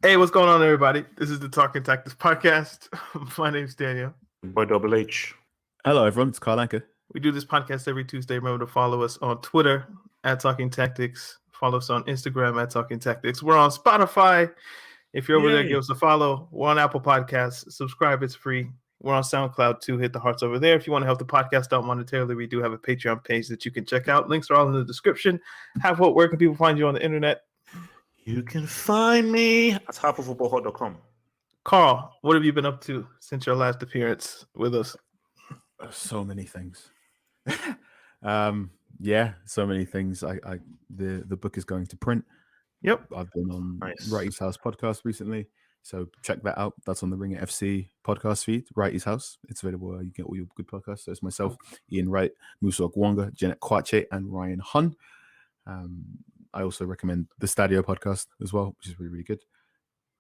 Hey, what's going on, everybody? This is the Talking Tactics podcast. My name's Daniel. By Double H. Hello, everyone. It's Carl Anker. We do this podcast every Tuesday. Remember to follow us on Twitter at Talking Tactics. Follow us on Instagram at Talking Tactics. We're on Spotify. If you're over there, give us a follow. We're on Apple Podcasts. Subscribe. It's free. We're on SoundCloud too. Hit the hearts over there. If you want to help the podcast out monetarily, we do have a Patreon page that you can check out. Links are all in the description. Where can people find you on the internet? You can find me at halfoffootballhot.com. Carl, what have you been up to since your last appearance with us? So many things. So many things. The book is going to print. Yep. I've been on Righty's House podcast recently, so check that out. That's on the Ringer FC podcast feed, Righty's House. It's available where you get all your good podcasts. So it's myself, Ian Wright, Musa Gwonga, Janet Kwache, and Ryan Hun. I also recommend the Stadio podcast as well, which is really, really good.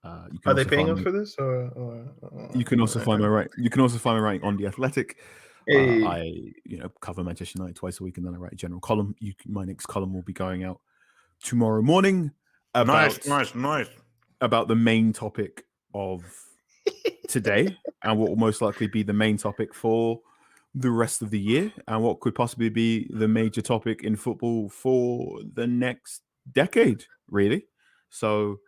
Are they paying us for this, or you can also find my writing? You can also find my writing on The Athletic. Hey. I cover Manchester United twice a week, and then I write a general column. My next column will be going out tomorrow morning. Nice. About the main topic of today, and what will most likely be the main topic for the rest of the year, and what could possibly be the major topic in football for the next decade, really. So,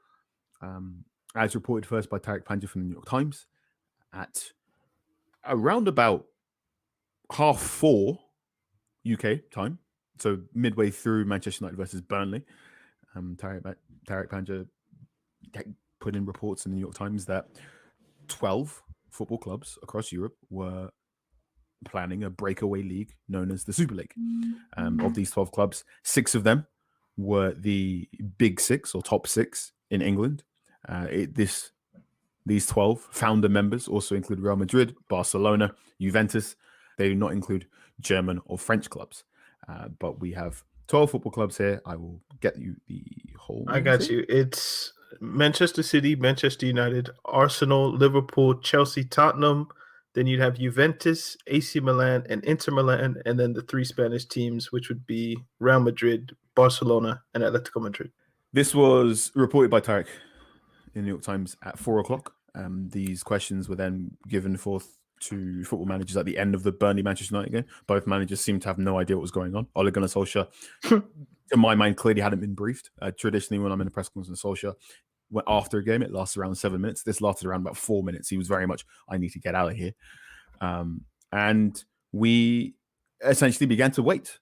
as reported first by Tariq Panja from the New York Times, at around about 4:30 UK time, so midway through Manchester United versus Burnley, Tariq Panja put in reports in the New York Times that 12 football clubs across Europe were planning a breakaway league known as the Super League. Of these 12 clubs, 6 of them were the Big Six or Top Six in England. These 12 founder members also include Real Madrid, Barcelona, Juventus. They do not include German or French clubs. But we have 12 football clubs here. I will get you the whole. I got you. It's Manchester City, Manchester United, Arsenal, Liverpool, Chelsea, Tottenham. Then you'd have Juventus, AC Milan, and Inter Milan, and then the 3 Spanish teams, which would be Real Madrid, Barcelona, and Atletico Madrid. This was reported by Tariq in the New York Times at 4:00. These questions were then given forth to football managers at the end of the Burnley-Manchester United game. Both managers seemed to have no idea what was going on. Ole Gunnar Solskjaer, to my mind, clearly hadn't been briefed. Traditionally, when I'm in a press conference with Solskjaer, after a game, it lasts around 7 minutes. This lasted around about 4 minutes. He was very much, I need to get out of here. And we essentially began to wait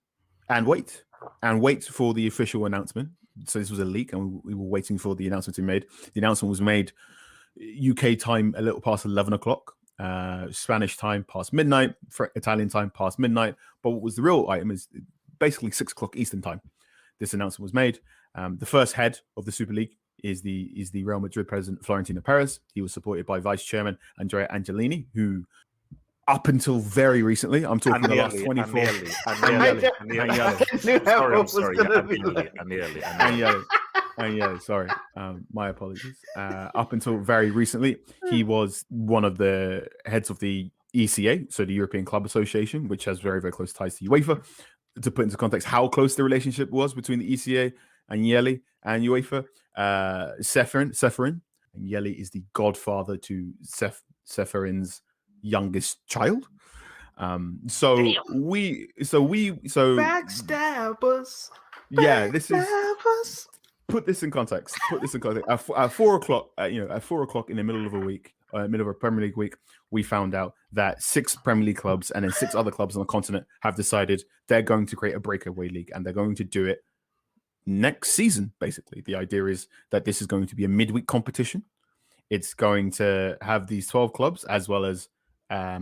for the official announcement. So this was a leak, and we were waiting for the announcement to be made. The announcement was made UK time a little past 11 o'clock, Spanish time past midnight, Italian time past midnight. But what was the real item is basically 6 o'clock Eastern time. This announcement was made. The first head of the Super League is the Real Madrid president, Florentino Perez. He was supported by vice chairman Andrea Angelini, who up until very recently, I'm talking the last 24. Sorry, my apologies. Up until very recently, he was one of the heads of the ECA, so the European Club Association, which has very, very close ties to UEFA. To put into context how close the relationship was between the ECA and Yeli and UEFA, Seferin, and Yeli is the godfather to Seferin's youngest child. So backstabbers. Yeah, this is. Put this in context. At 4:00, at 4:00 in the middle of a week, middle of a Premier League week, we found out that 6 Premier League clubs and then 6 other clubs on the continent have decided they're going to create a breakaway league, and they're going to do it next season. Basically, the idea is that this is going to be a midweek competition. It's going to have these 12 clubs as well as a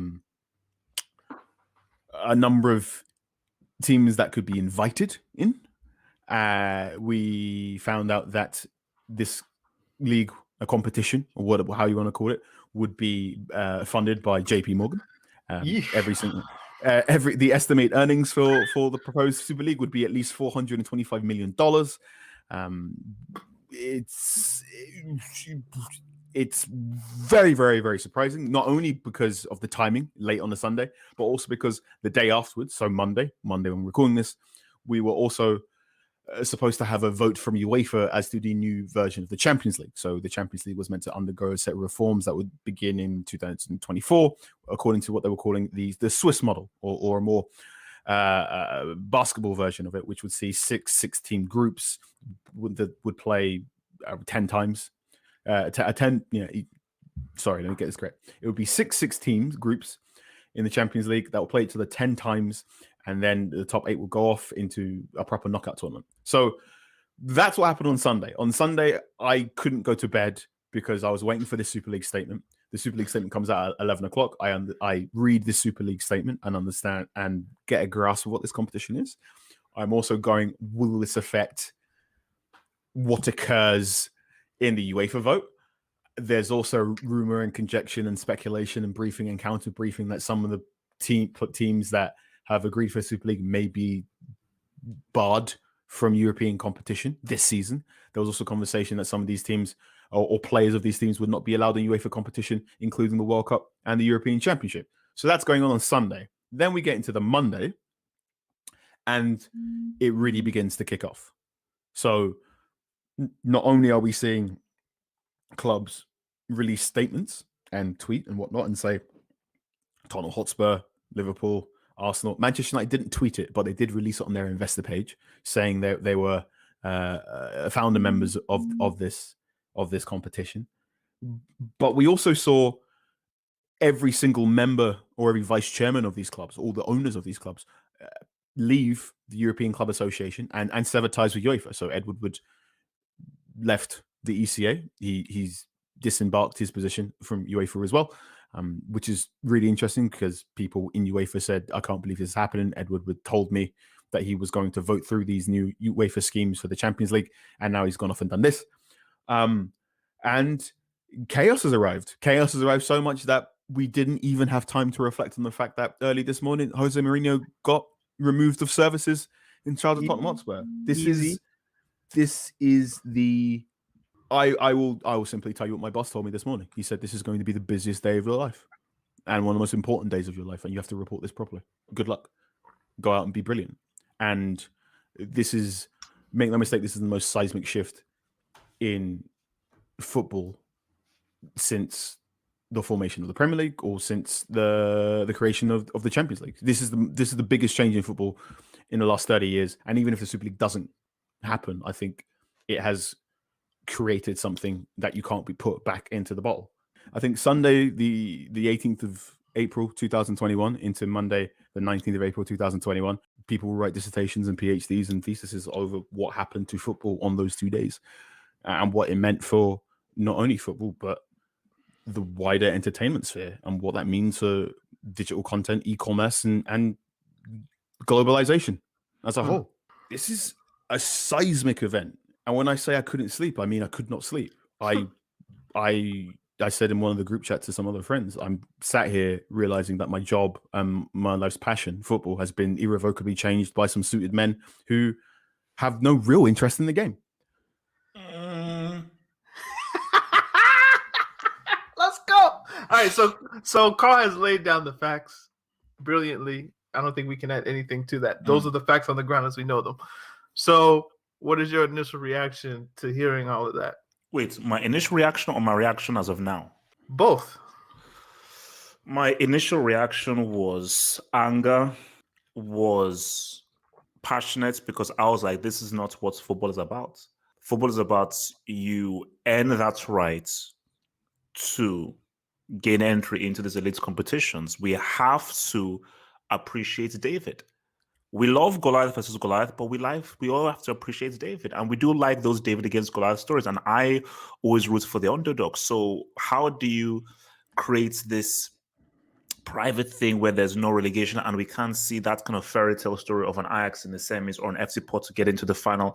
number of teams that could be invited in. We found out that this league, a competition, or how you want to call it, would be funded by JP Morgan. The estimated earnings for the proposed Super League would be at least $425 million. It's very, very, very surprising, not only because of the timing late on a Sunday, but also because the day afterwards, so Monday when we're recording this, we were also supposed to have a vote from UEFA as to the new version of the Champions League. So the Champions League was meant to undergo a set of reforms that would begin in 2024, according to what they were calling the Swiss model, or a more basketball version of it, which would see six-team groups that would play 10 times. Sorry, let me get this correct. It would be six teams groups in the Champions League that will play each other 10 times, and then the top 8 will go off into a proper knockout tournament. So that's what happened on Sunday. On Sunday, I couldn't go to bed because I was waiting for the Super League statement. The Super League statement comes out at 11 o'clock. I read the Super League statement and understand and get a grasp of what this competition is. I'm also going, will this affect what occurs in the UEFA vote? There's also rumor and conjecture and speculation and briefing and counter briefing that some of the teams that have agreed for Super League may be barred from European competition this season. There was also conversation that some of these teams or players of these teams would not be allowed in UEFA competition, including the World Cup and the European Championship. So that's going on Sunday. Then we get into the Monday, and it really begins to kick off. So not only are we seeing clubs release statements and tweet and whatnot and say Tottenham Hotspur, Liverpool, Arsenal, Manchester United didn't tweet it, but they did release it on their investor page saying they were founder members of this competition. But we also saw every single member or every vice chairman of these clubs, all the owners of these clubs, leave the European Club Association and sever ties with UEFA. So Ed Woodward left the ECA. He's disembarked his position from UEFA as well, which is really interesting because people in UEFA said, I can't believe this is happening. Ed Woodward told me that he was going to vote through these new UEFA schemes for the Champions League, and now he's gone off and done this. And chaos has arrived. Chaos has arrived so much that we didn't even have time to reflect on the fact that early this morning, Jose Mourinho got removed of services in charge of Tottenham Hotspur. This is the... I will simply tell you what my boss told me this morning. He said this is going to be the busiest day of your life and one of the most important days of your life, and you have to report this properly. Good luck. Go out and be brilliant. And this is, make no mistake, this is the most seismic shift in football since the formation of the Premier League or since the creation of the Champions League. This is the biggest change in football in the last 30 years. And even if the Super League doesn't happen, I think it has created something that you can't be put back into the bottle. I think Sunday, the 18th of April 2021 into Monday, the 19th of April 2021, people will write dissertations and PhDs and theses over what happened to football on those 2 days and what it meant for not only football, but the wider entertainment sphere and what that means for digital content, e-commerce, and globalization as a whole. This is a seismic event. And when I say I couldn't sleep, I mean I could not sleep. I said in one of the group chats to some other friends, I'm sat here realizing that my job and my life's passion, football, has been irrevocably changed by some suited men who have no real interest in the game. Let's go. All right, so Carl has laid down the facts brilliantly. I don't think we can add anything to that. Those are the facts on the ground as we know them. So what is your initial reaction to hearing all of that? Wait, my initial reaction or my reaction as of now? Both. My initial reaction was anger, was passionate, because I was like, this is not what football is about. Football is about you earn that right to gain entry into these elite competitions. We have to appreciate David. We love Goliath versus Goliath, but we all have to appreciate David. And we do like those David against Goliath stories. And I always root for the underdog. So how do you create this private thing where there's no relegation and we can't see that kind of fairy tale story of an Ajax in the semis or an FC Porto to get into the final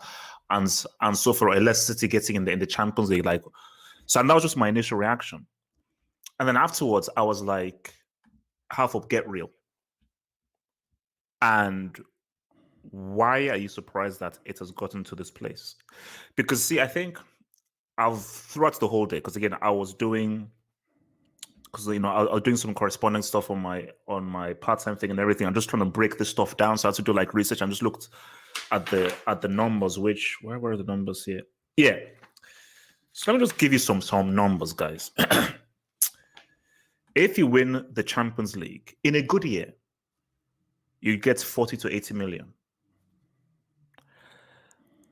and so forth, or a Leicester City getting in the Champions League? So and that was just my initial reaction. And then afterwards, I was like, half up, get real. And why are you surprised that it has gotten to this place? Because, see, I think throughout the whole day, because again, I was doing some correspondence stuff on my part-time thing and everything. I'm just trying to break this stuff down. So I had to do research and just looked at the numbers. Which where were the numbers here? Yeah. So let me just give you some numbers, guys. If you win the Champions League in a good year, you get 40 to 80 million.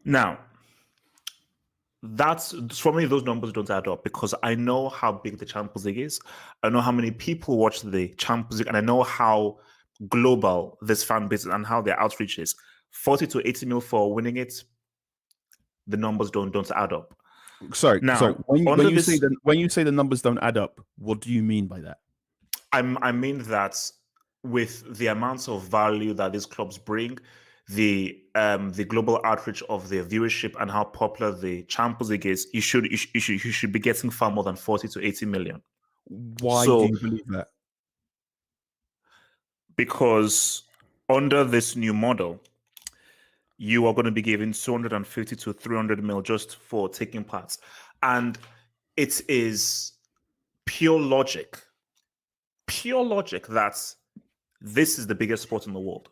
Now, that's for me, those numbers don't add up because I know how big the Champions League is. I know how many people watch the Champions League, and I know how global this fan base is and how their outreach is. 40 to 80 mil for winning it, the numbers don't add up. Sorry. Now, so when you this, say the numbers don't add up, what do you mean by that? I mean that with the amounts of value that these clubs bring, the global outreach of their viewership and how popular the Champions League is, you should be getting far more than 40 to 80 million. Why do you believe that? Because under this new model, you are going to be given 250 to 300 mil just for taking part. And it is pure logic that this is the biggest sport in the world.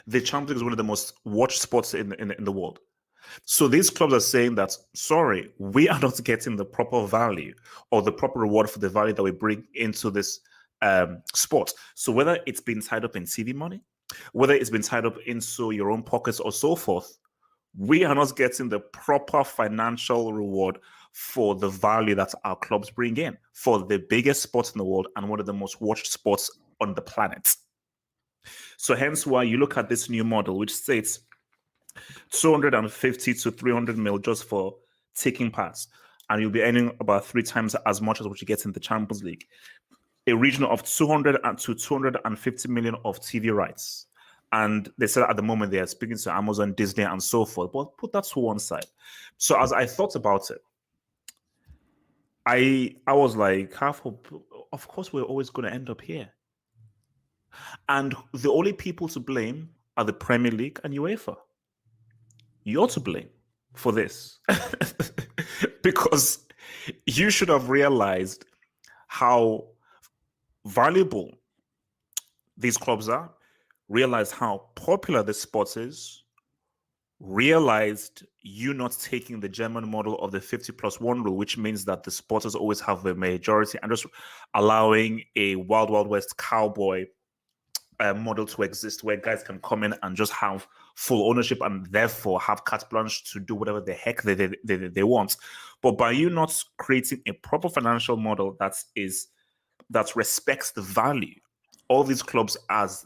The Champions League is one of the most watched sports in the world. So these clubs are saying that, sorry, we are not getting the proper value or the proper reward for the value that we bring into this sport. So whether it's been tied up in TV money, whether it's been tied up into your own pockets or so forth, we are not getting the proper financial reward for the value that our clubs bring in for the biggest sport in the world and one of the most watched sports on the planet. So hence why you look at this new model, which states 250 to 300 mil just for taking parts, and you'll be earning about 3 times as much as what you get in the Champions League. A region of 200 to 250 million of TV rights. And they said at the moment they are speaking to Amazon, Disney, and so forth. But put that to one side. So as I thought about it, I was like, of course we're always going to end up here. And the only people to blame are the Premier League and UEFA. You're to blame for this. Because you should have realized how valuable these clubs are, realized how popular this sport is, realized you not taking the German model of the 50+1 rule, which means that the supporters always have the majority, and just allowing a Wild Wild West cowboy model to exist where guys can come in and just have full ownership and therefore have carte blanche to do whatever the heck they want. But by you not creating a proper financial model that respects the value, all these clubs as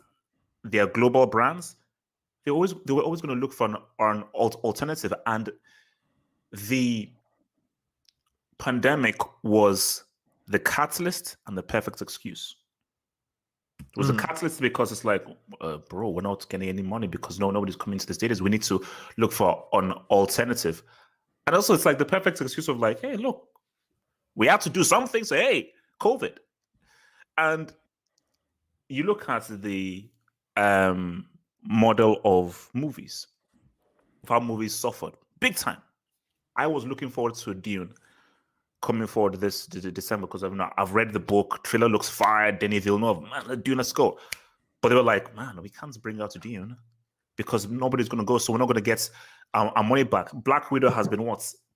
their global brands, they were always going to look for an alternative. And the pandemic was the catalyst and the perfect excuse. It was a catalyst because it's like, bro, we're not getting any money because nobody's coming to the stadiums. We need to look for an alternative. And also it's like the perfect excuse of like, hey, look, we have to do something. So, hey, COVID. And you look at the model of movies, of how movies suffered big time. I was looking forward to Dune coming forward this December because I've read the book. Trailer looks fire. Denis Villeneuve, man, Dune, let's go. But they were like, man, we can't bring out Dune because nobody's going to go, so we're not going to get our money back. Black Widow has been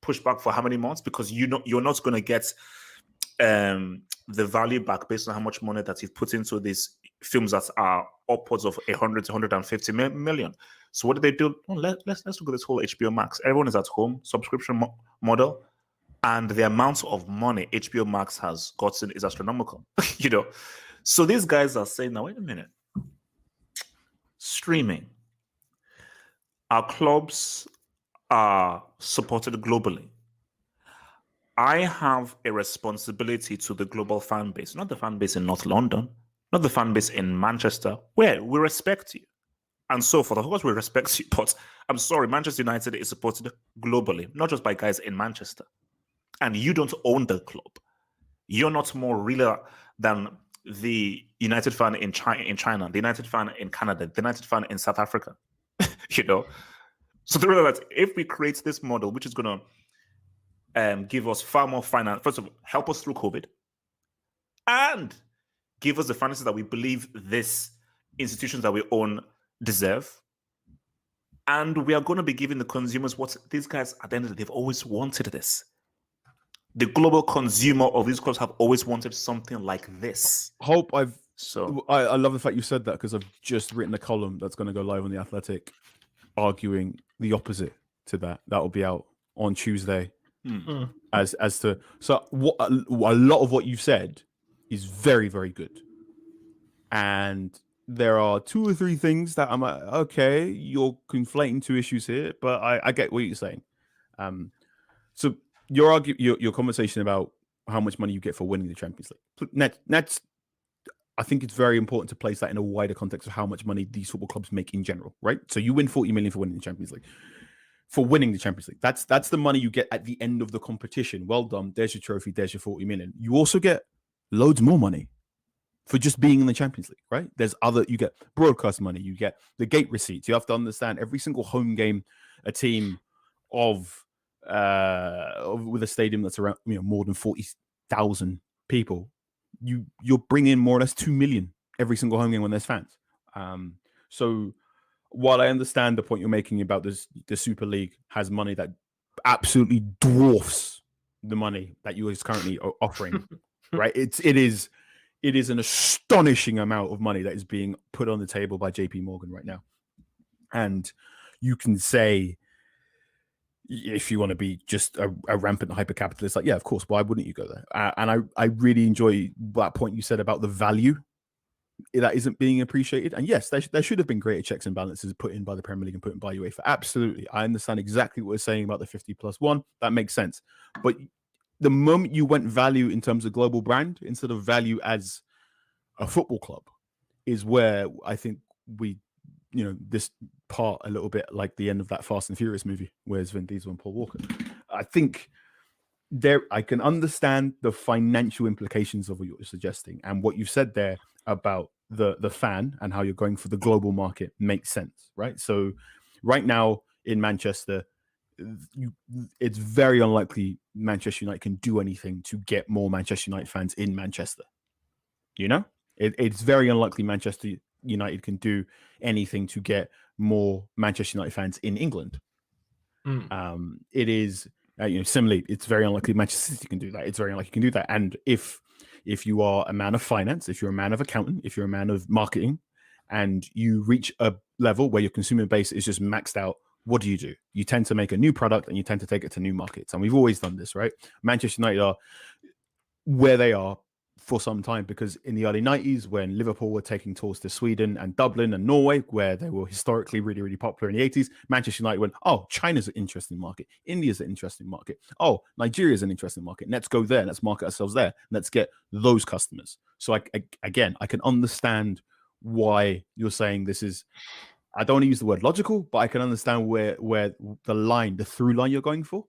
pushed back for how many months? Because you're not going to get the value back based on how much money that you've put into these films that are upwards of 100 to 150 million. So what did they do? Well, let's look at this whole HBO Max. Everyone is at home, subscription model, and the amount of money HBO Max has gotten is astronomical. So these guys are saying, now wait a minute, streaming, our clubs are supported globally. I have a responsibility to the global fan base, not the fan base in North London, not the fan base in Manchester, where we respect you. And so forth. Of course, we respect you, but I'm sorry, Manchester United is supported globally, not just by guys in Manchester. And you don't own the club. You're not more realer than the United fan in China, the United fan in Canada, the United fan in South Africa. So the reason that if we create this model, which is going to give us far more finance, first of all, help us through COVID, and give us the finances that we believe these institutions that we own deserve, And we are going to be giving the consumers what these guys, at the end of the day, they've always wanted this. The global consumer of these clubs have always wanted something like this. I love the fact you said that, because I've just written a column that's going to go live on The Athletic arguing the opposite to that. That will be out on Tuesday. As to what a lot of what you've said is very, very good. And there are 2 or 3 things that I'm like, okay, you're conflating 2 issues here, but I get what you're saying. So your conversation about how much money you get for winning the Champions League. That's I think it's very important to place that in a wider context of how much money these football clubs make in general, right? So you win 40 million for winning the Champions League. For winning the Champions League, that's the money you get at the end of the competition. Well done. There's your trophy. There's your 40 million. You also get loads more money for just being in the Champions League, right? You get broadcast money. You get the gate receipts. You have to understand every single home game, a team with a stadium that's around more than 40,000 people. You're bringing more or less 2 million every single home game when there's fans. So while I understand the point you're making about the Super League has money that absolutely dwarfs the money that you is currently offering, right? It is an astonishing amount of money that is being put on the table by JP Morgan right now. And you can say, if you want to be just a rampant hyper-capitalist, like, yeah, of course, why wouldn't you go there? And I really enjoy that point you said about the value that isn't being appreciated. And yes, there should have been greater checks and balances put in by the Premier League and put in by UEFA. Absolutely. I understand exactly what we're saying about the 50+1. That makes sense. But the moment you went value in terms of global brand instead of value as a football club is where I think this part a little bit like the end of that Fast and Furious movie, where's Vin Diesel and Paul Walker. I think I can understand the financial implications of what you're suggesting, and what you've said there about the fan and how you're going for the global market makes sense, right? So right now in Manchester, it's very unlikely Manchester United can do anything to get more Manchester United fans in Manchester. It's very unlikely Manchester United can do anything to get more Manchester United fans in England. It is similarly, it's very unlikely Manchester City can do that. It's very unlikely you can do that. And if you are a man of finance, if you're a man of accounting, if you're a man of marketing, and you reach a level where your consumer base is just maxed out, what do? You tend to make a new product and you tend to take it to new markets. And we've always done this, right? Manchester United are where they are for some time because in the early 90s, when Liverpool were taking tours to Sweden and Dublin and Norway, where they were historically really, really popular in the 80s, Manchester United went, oh, China's an interesting market. India's an interesting market. Oh, Nigeria's an interesting market. Let's go there. Let's market ourselves there. Let's get those customers. So I can understand why you're saying this is, I don't want to use the word logical, but I can understand where the through line you're going for.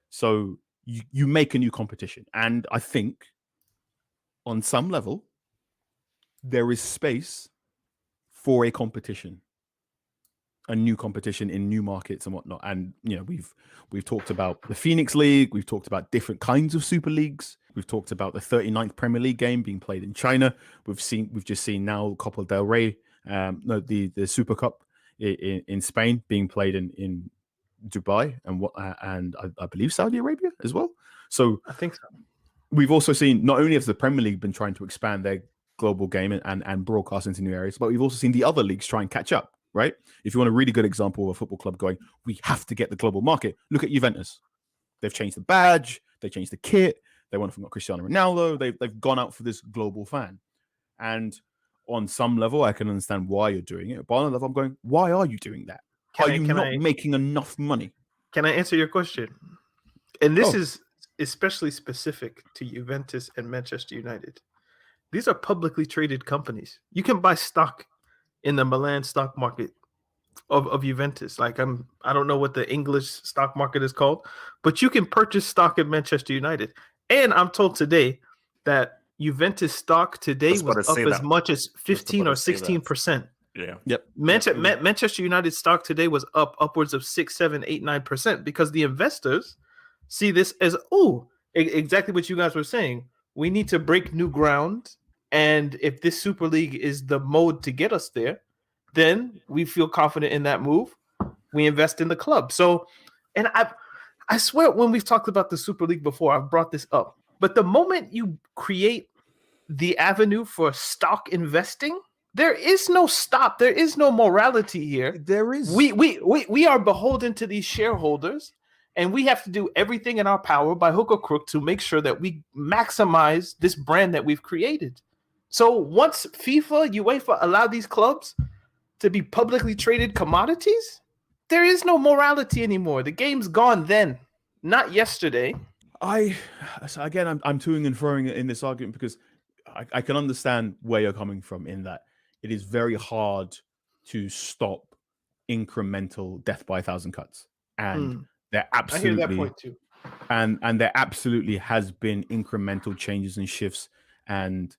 So you make a new competition. And I think on some level, there is space for a competition, a new competition in new markets and whatnot. And we've talked about the Phoenix League, we've talked about different kinds of super leagues, we've talked about the 39th Premier League game being played in China. We've just seen now Copa del Rey, the Super Cup in Spain being played in Dubai and I believe Saudi Arabia as well. So I think so. We've also seen, not only has the Premier League been trying to expand their global game and broadcast into new areas, but we've also seen the other leagues try and catch up, right? If you want a really good example of a football club going, we have to get the global market, look at Juventus. They've changed the badge, they changed the kit, they went from Cristiano Ronaldo, they've gone out for this global fan. And on some level, I can understand why you're doing it. But on another level, I'm going, why are you doing that? Are you not making enough money? Can I answer your question? And this is especially specific to Juventus and Manchester United. These are publicly traded companies. You can buy stock in the Milan stock market of Juventus. Like I don't know what the English stock market is called, but you can purchase stock in Manchester United. And I'm told today that Juventus stock today was up as much as 15 or 16%. Yeah. Yep. Manchester United stock today was up upwards of 6, 7, 8, 9% because the investors see this as, exactly what you guys were saying. We need to break new ground. And if this Super League is the mode to get us there, then we feel confident in that move. we invest in the club. So, and I swear when we've talked about the Super League before, I've brought this up. But the moment you create the avenue for stock investing, there is no stop. There is no morality here. There is. We are beholden to these shareholders, and we have to do everything in our power by hook or crook to make sure that we maximize this brand that we've created. So once FIFA, UEFA allow these clubs to be publicly traded commodities, there is no morality anymore. The game's gone then, not yesterday. I'm toing and froing in this argument because I can understand where you're coming from in that it is very hard to stop incremental death by 1,000 cuts. And there absolutely, I hear that point too. And there absolutely has been incremental changes and shifts and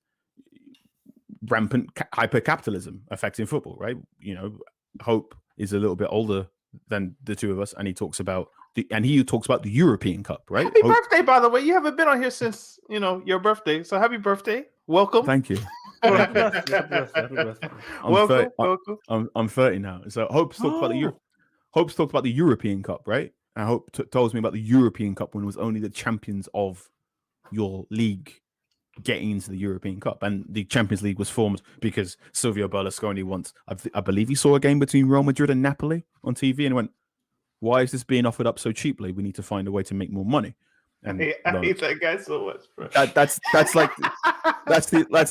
rampant hyper-capitalism affecting football, right? You know, Hope is a little bit older than the two of us, and he talks about the European Cup, right? Happy birthday, by the way. You haven't been on here since, your birthday. So happy birthday. Welcome. Thank you. Welcome. I'm 30 now. So Hope's talked about the European Cup, right? And Hope tells me about the European Cup when it was only the champions of your league getting into the European Cup, and the Champions League was formed because Silvio Berlusconi once, I believe he saw a game between Real Madrid and Napoli on TV and went, "Why is this being offered up so cheaply? We need to find a way to make more money." And I hate that guy so much, bro. That's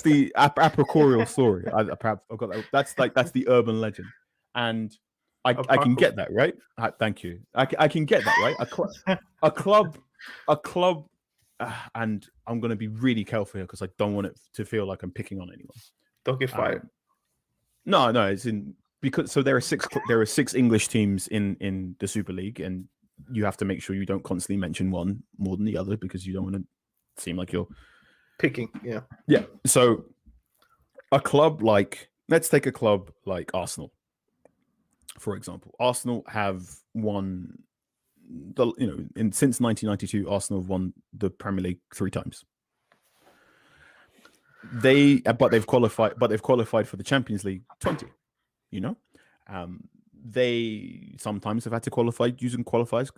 the apocryphal story. Perhaps I've got that. That's the urban legend, and I can get that, right? Thank you. I can get that, right? A club. And I'm going to be really careful here because I don't want it to feel like I'm picking on anyone. Don't get fired. No, it's because there are six English teams in the Super League, and you have to make sure you don't constantly mention one more than the other because you don't want to seem like you're picking. Yeah. So let's take a club like Arsenal, for example. Arsenal have won. Since 1992, Arsenal have won the Premier League 3 times. They've qualified for the Champions League 20. They sometimes have had to qualify using qualifiers.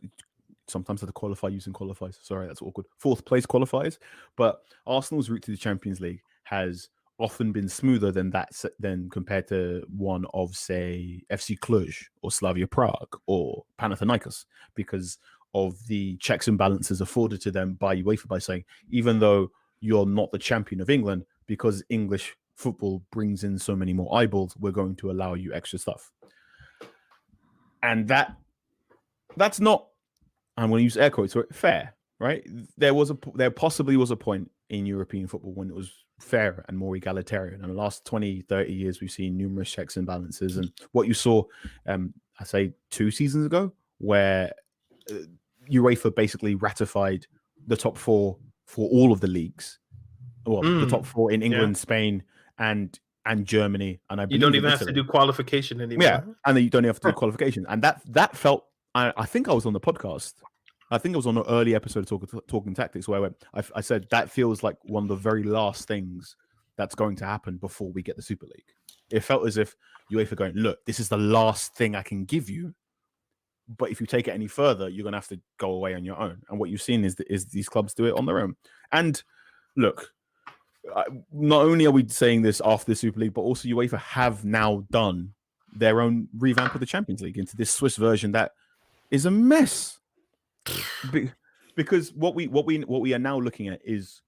Sometimes have to qualify using qualifiers. Sorry, that's awkward. 4th place qualifiers. But Arsenal's route to the Champions League has often been smoother than compared to one of, say, FC Cluj or Slavia Prague or Panathinaikos, because of the checks and balances afforded to them by UEFA by saying, even though you're not the champion of England, because English football brings in so many more eyeballs, we're going to allow you extra stuff. And that's not, I'm going to use air quotes, fair, right? There possibly was a point in European football when it was fair and more egalitarian. In the last 20, 30 years, we've seen numerous checks and balances. And what you saw, I say 2 seasons ago, where UEFA basically ratified the top 4 for all of the leagues. Well, the top 4 in England, Spain, and Germany. And I believe you don't even have to do qualification anymore. Yeah, and then you don't have to do qualification. And that felt, I think I was on the podcast. I think it was on an early episode of Talking Tactics where I said that feels like one of the very last things that's going to happen before we get the Super League. It felt as if UEFA going, look, this is the last thing I can give you, but if you take it any further, you're going to have to go away on your own. And what you've seen is these clubs do it on their own. And look, not only are we saying this after the Super League, but also UEFA have now done their own revamp of the Champions League into this Swiss version that is a mess. Because what we are now looking at is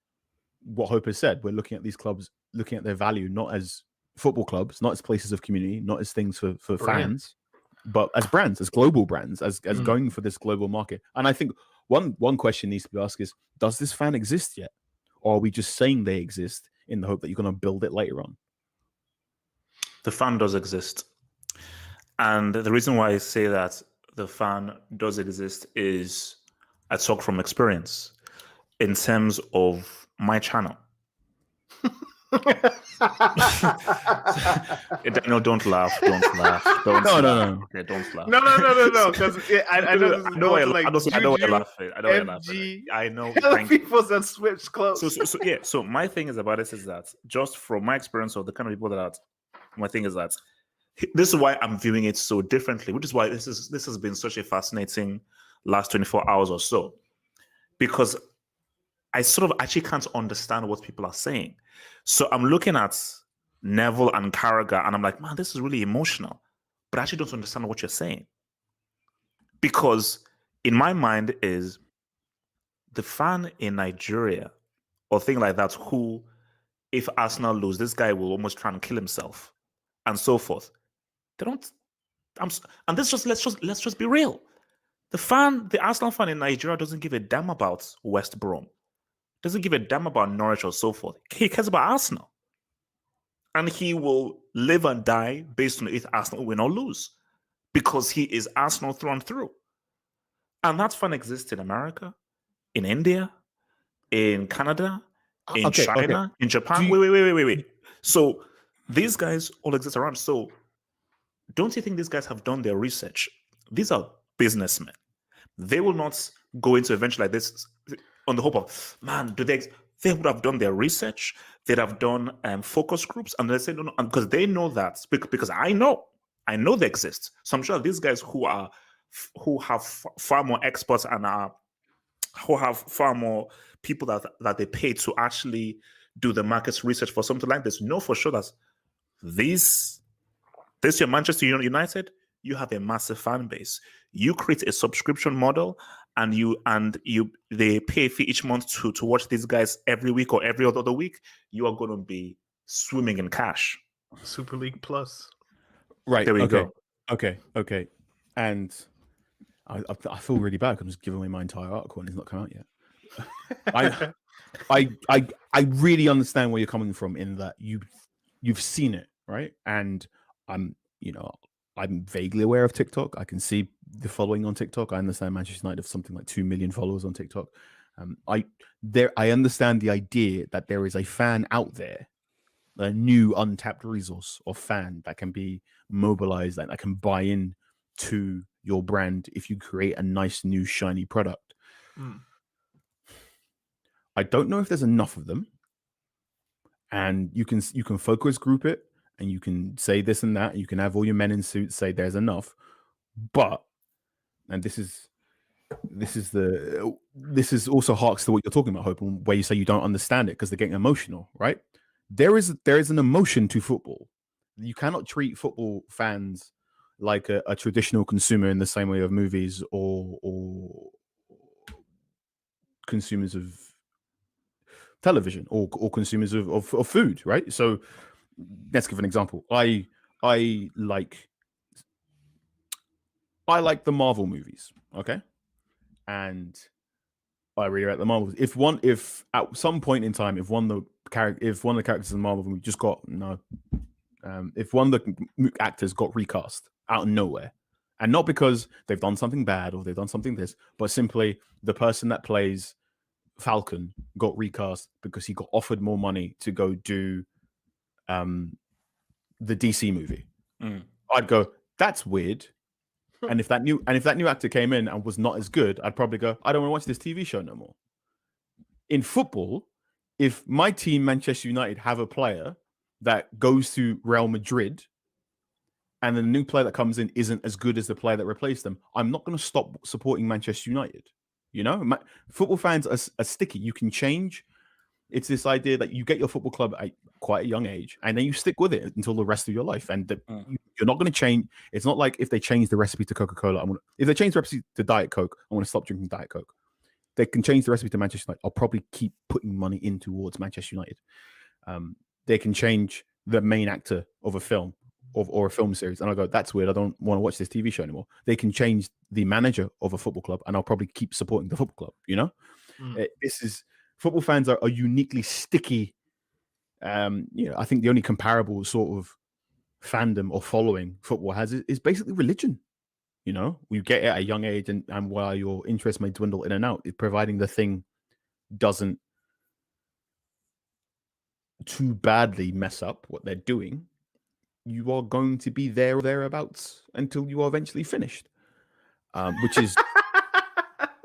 what Hope has said. We're looking at these clubs, looking at their value not as football clubs, not as places of community, not as things for fans, but as brands, as global brands, as going for this global market. And I think one question needs to be asked is, does this fan exist yet? Or are we just saying they exist in the hope that you're going to build it later on? The fan does exist. And the reason why I say that the fan does exist is I talk from experience in terms of my channel. No, don't laugh. Don't laugh. No. Okay, don't laugh. No. Because I know why you're laughing. I know. People's on Switch close. So my thing is about it is that just from my experience of the kind of people that my thing is that this is why I'm viewing it so differently, which is why this has been such a fascinating last 24 hours or so, because I sort of actually can't understand what people are saying. So I'm looking at Neville and Carragher, and I'm like, man, this is really emotional, but I actually don't understand what you're saying, because in my mind is the fan in Nigeria or thing like that who, if Arsenal lose, this guy will almost try and kill himself and so forth. They don't. And this let's just be real. The Arsenal fan in Nigeria doesn't give a damn about West Brom, doesn't give a damn about Norwich or so forth. He cares about Arsenal, and he will live and die based on if Arsenal win or lose, because he is Arsenal through and through. And that fan exists in America, in India, in Canada, in China, in Japan. Wait. So these guys all exist around. So don't you think these guys have done their research? These are businessmen. They will not go into a venture like this on the hope of, man, they would have done their research. They'd have done focus groups, and they say no, because they know that, because I know they exist. So I'm sure these guys who have far more experts and who have far more people that they pay to actually do the market research for something like this, know for sure that this your Manchester United, you have a massive fan base. You create a subscription model, and they pay a fee each month to watch these guys every week or every other week. You are going to be swimming in cash. Super League Plus. Right. There we go. Okay. And I feel really bad because I'm just giving away my entire article and it's not come out yet. I really understand where you're coming from in that you've seen it, right? And I'm vaguely aware of TikTok. I can see the following on TikTok. I understand Manchester United have something like 2 million followers on TikTok. I understand the idea that there is a fan out there, a new untapped resource of fan that can be mobilized and that can buy in to your brand if you create a nice new shiny product. I don't know if there's enough of them, and you can focus group it, and you can say this and that. You can have all your men in suits say there's enough, but, and this is also harks to what you're talking about, Hope, where you say you don't understand it because they're getting emotional, right? There is an emotion to football. You cannot treat football fans like a traditional consumer in the same way of movies or consumers of television or consumers of food, right? So let's give an example. I like the Marvel movies, okay? And I really like the Marvels. If at some point in time, if one of the characters in the Marvel movie just got if one of the actors got recast out of nowhere, and not because they've done something bad or they've done something this, but simply the person that plays Falcon got recast because he got offered more money to go do the DC movie. I'd go, that's weird. And if that new actor came in and was not as good, I'd probably go, I don't want to watch this TV show no more. In football, if my team, Manchester United, have a player that goes to Real Madrid and the new player that comes in isn't as good as the player that replaced them, I'm not going to stop supporting Manchester United. You know, football fans are sticky. You can change. It's this idea that you get your football club at quite a young age, and then you stick with it until the rest of your life. And you're not going to change. It's not like if they change the recipe to Coca-Cola. If they change the recipe to Diet Coke, I want to stop drinking Diet Coke. They can change the recipe to Manchester United. I'll probably keep putting money in towards Manchester United. They can change the main actor of a film or a film series, and I'll go, that's weird. I don't want to watch this TV show anymore. They can change the manager of a football club, and I'll probably keep supporting the football club. You know, this is. Football fans are uniquely sticky. I think the only comparable sort of fandom or following football has is basically religion. You know, you get it at a young age, and while your interest may dwindle in and out, providing the thing doesn't too badly mess up what they're doing, you are going to be there or thereabouts until you are eventually finished. Which is...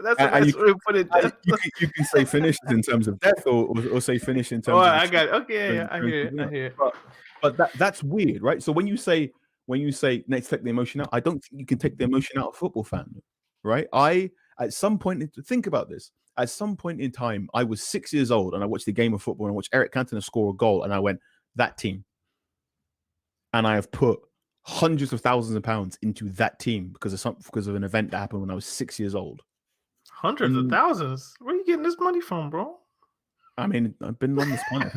That's the best way to put it. You can say finished in terms of death, or say finished in terms of... I got it. Okay, yeah, I hear it. But that's weird, right? So when you say when you say let's take the emotion out, I don't think you can take the emotion out of a football fan, right? At some point, think about this. At some point in time, I was 6 years old and I watched the game of football and I watched Eric Cantona score a goal and I went, that team. And I have put hundreds of thousands of pounds into that team because of an event that happened when I was 6 years old. Hundreds of thousands? Where are you getting this money from, bro? I mean, I've been on this planet.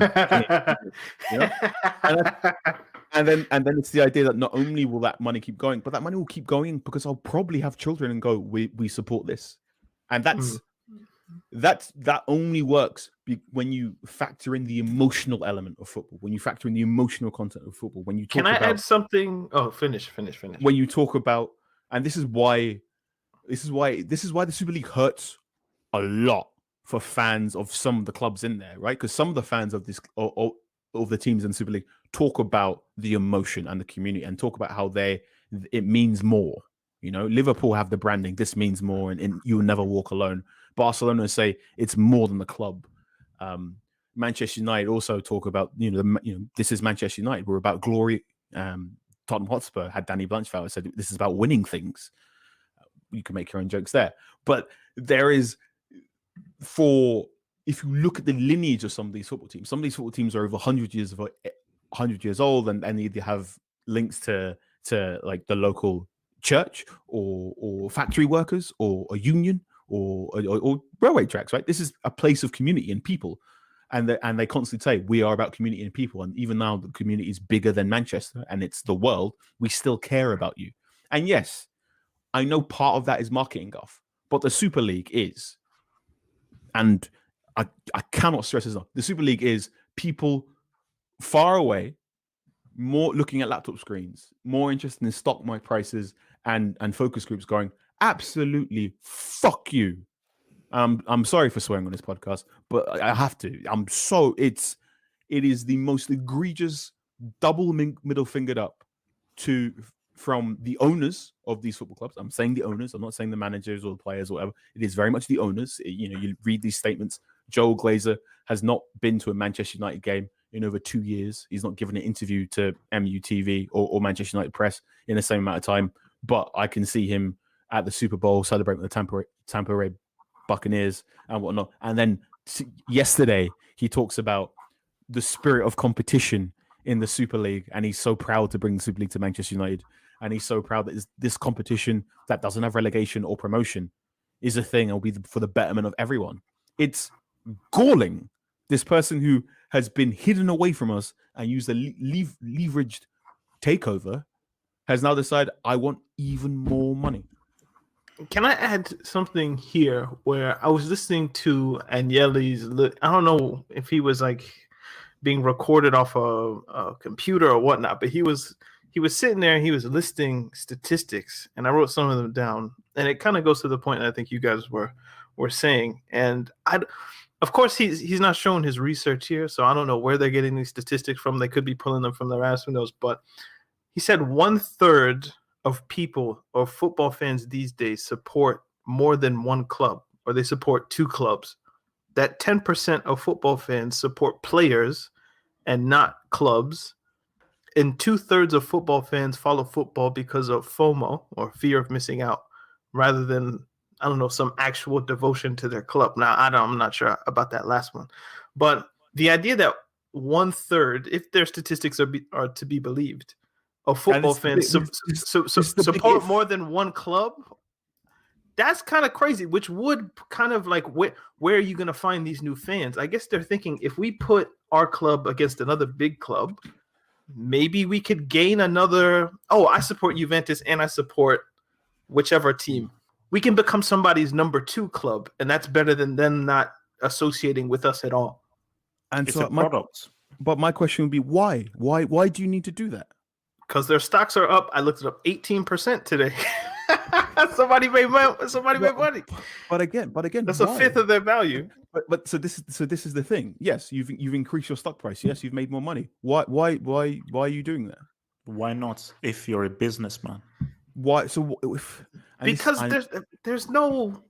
And then it's the idea that not only will that money keep going, but that money will keep going because I'll probably have children and go, we support this. And that only works when you factor in the emotional element of football, when you factor in the emotional content of football, when you talk about... Can I add something? Oh, finish. When you talk about, and this is why the Super League hurts a lot for fans of some of the clubs in there, right? Because some of the fans of this of the teams in the Super League talk about the emotion and the community and talk about how it means more. You know, Liverpool have the branding, this means more, and you'll never walk alone. Barcelona say it's more than the club. Manchester United also talk about, this is Manchester United. We're about glory. Tottenham Hotspur had Danny Blanchflower said this is about winning things. You can make your own jokes there, but there is if you look at the lineage of some of these football teams are over 100 years old, and they have links to like the local church or factory workers or a union or railway tracks, right? This is a place of community and people, and they constantly say we are about community and people. And even now the community is bigger than Manchester and it's the world, we still care about you. And yes, I know part of that is marketing guff, but the Super League is, and I cannot stress this enough, the Super League is people far away, more looking at laptop screens, more interested in stock market prices and focus groups going, absolutely fuck you. I'm sorry for swearing on this podcast, but I have to. It is the most egregious double middle fingered up from the owners of these football clubs. I'm saying the owners. I'm not saying the managers or the players or whatever. It is very much the owners. You read these statements. Joel Glazer has not been to a Manchester United game in over 2 years. He's not given an interview to MUTV or Manchester United press in the same amount of time. But I can see him at the Super Bowl celebrating with the Tampa Bay Buccaneers and whatnot. And then yesterday, he talks about the spirit of competition in the Super League, and he's so proud to bring the Super League to Manchester United. And he's so proud that this competition that doesn't have relegation or promotion is a thing and will be for the betterment of everyone. It's galling. This person who has been hidden away from us and used a leveraged takeover has now decided, I want even more money. Can I add something here where I was listening to Agnelli's, I don't know if he was like being recorded off a computer or whatnot, but he was sitting there and he was listing statistics, and I wrote some of them down, and it kind of goes to the point I think you guys were saying. And of course he's not showing his research here, so I don't know where they're getting these statistics from. They could be pulling them from their ass, who knows? But he said 1/3 of people or football fans these days support more than one club, or they support two clubs. That 10% of football fans support players and not clubs. And 2/3 of football fans follow football because of FOMO, or fear of missing out, rather than, I don't know, some actual devotion to their club. Now, I'm not sure about that last one. But the idea that 1/3, if their statistics are to be believed, of football fans support more than one club, that's kind of crazy, which would kind of like, where are you going to find these new fans? I guess they're thinking, if we put our club against another big club, maybe we could gain another, I support Juventus and I support whichever team. We can become somebody's number 2 club, and that's better than them not associating with us at all. And it's so but my question would be, why? Why do you need to do that? Because their stocks are up. I looked it up, 18% today. Somebody made money. But again, that's why? 1/5 of their value. But so this is the thing. Yes, you've increased your stock price. Yes, you've made more money. Why are you doing that? Why not? If you're a businessman, why? So because there's no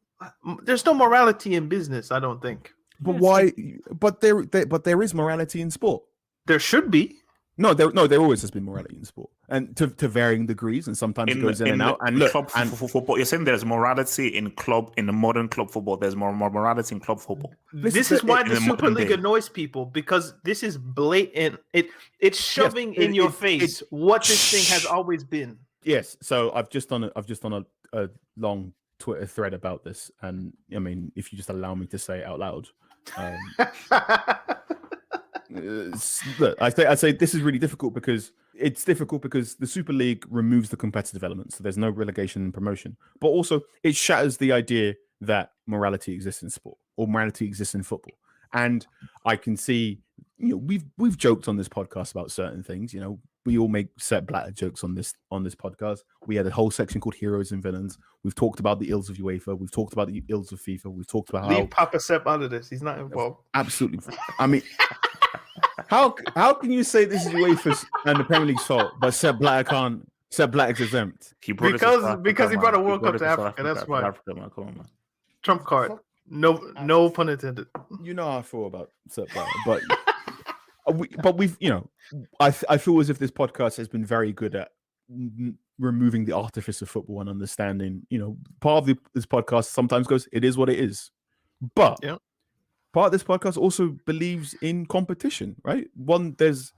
morality in business, I don't think. But why? But there is morality in sport. There should be. No, there always has been morality in sport, and to varying degrees, and sometimes it goes in and out. And look, club football, you're saying there's morality in the modern club football. There's more morality in club football. This is why the Super League annoys people, because this is blatant. It's shoving in your face what this thing has always been. Yes. So I've just done a long Twitter thread about this, and I mean, if you just allow me to say it out loud. Look, I say this is really difficult because the Super League removes the competitive element, so there's no relegation and promotion. But also, it shatters the idea that morality exists in sport or morality exists in football. And I can see, we've joked on this podcast about certain things. We all make Sepp Blatter jokes on this podcast. We had a whole section called Heroes and Villains. We've talked about the ills of UEFA. We've talked about the ills of FIFA. We've talked about leave Papa Sepp out of this. He's not involved. Absolutely. I mean. How can you say this is UEFA and the Premier League's fault, but Sepp Blatter's exempt? Because he brought a World Cup to Africa. That's why. Come on, man. Trump card. No pun intended. You know how I feel about Sepp Blatter, but we've I feel as if this podcast has been very good at removing the artifice of football and understanding. Part of this podcast sometimes goes, it is what it is, but. Yeah. Part of this podcast also believes in competition, right? There's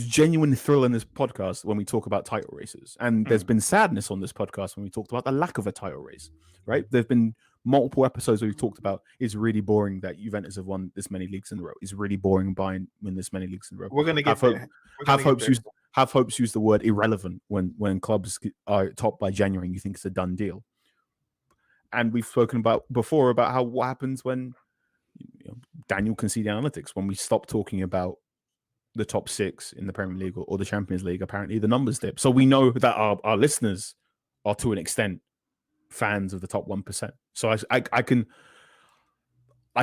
genuine thrill in this podcast when we talk about title races, and there's been sadness on this podcast when we talked about the lack of a title race, right? There've been multiple episodes where we've talked about it's really boring that Juventus have won this many leagues in a row. It's really boring Bayern win this many leagues in a row. We're gonna get there. Have hopes use the word irrelevant when clubs are topped by January and you think it's a done deal. And we've spoken before about what happens when. Daniel can see the analytics. When we stop talking about the top 6 in the Premier League or the Champions League, apparently the numbers dip. So we know that our listeners are to an extent fans of the top 1%. So I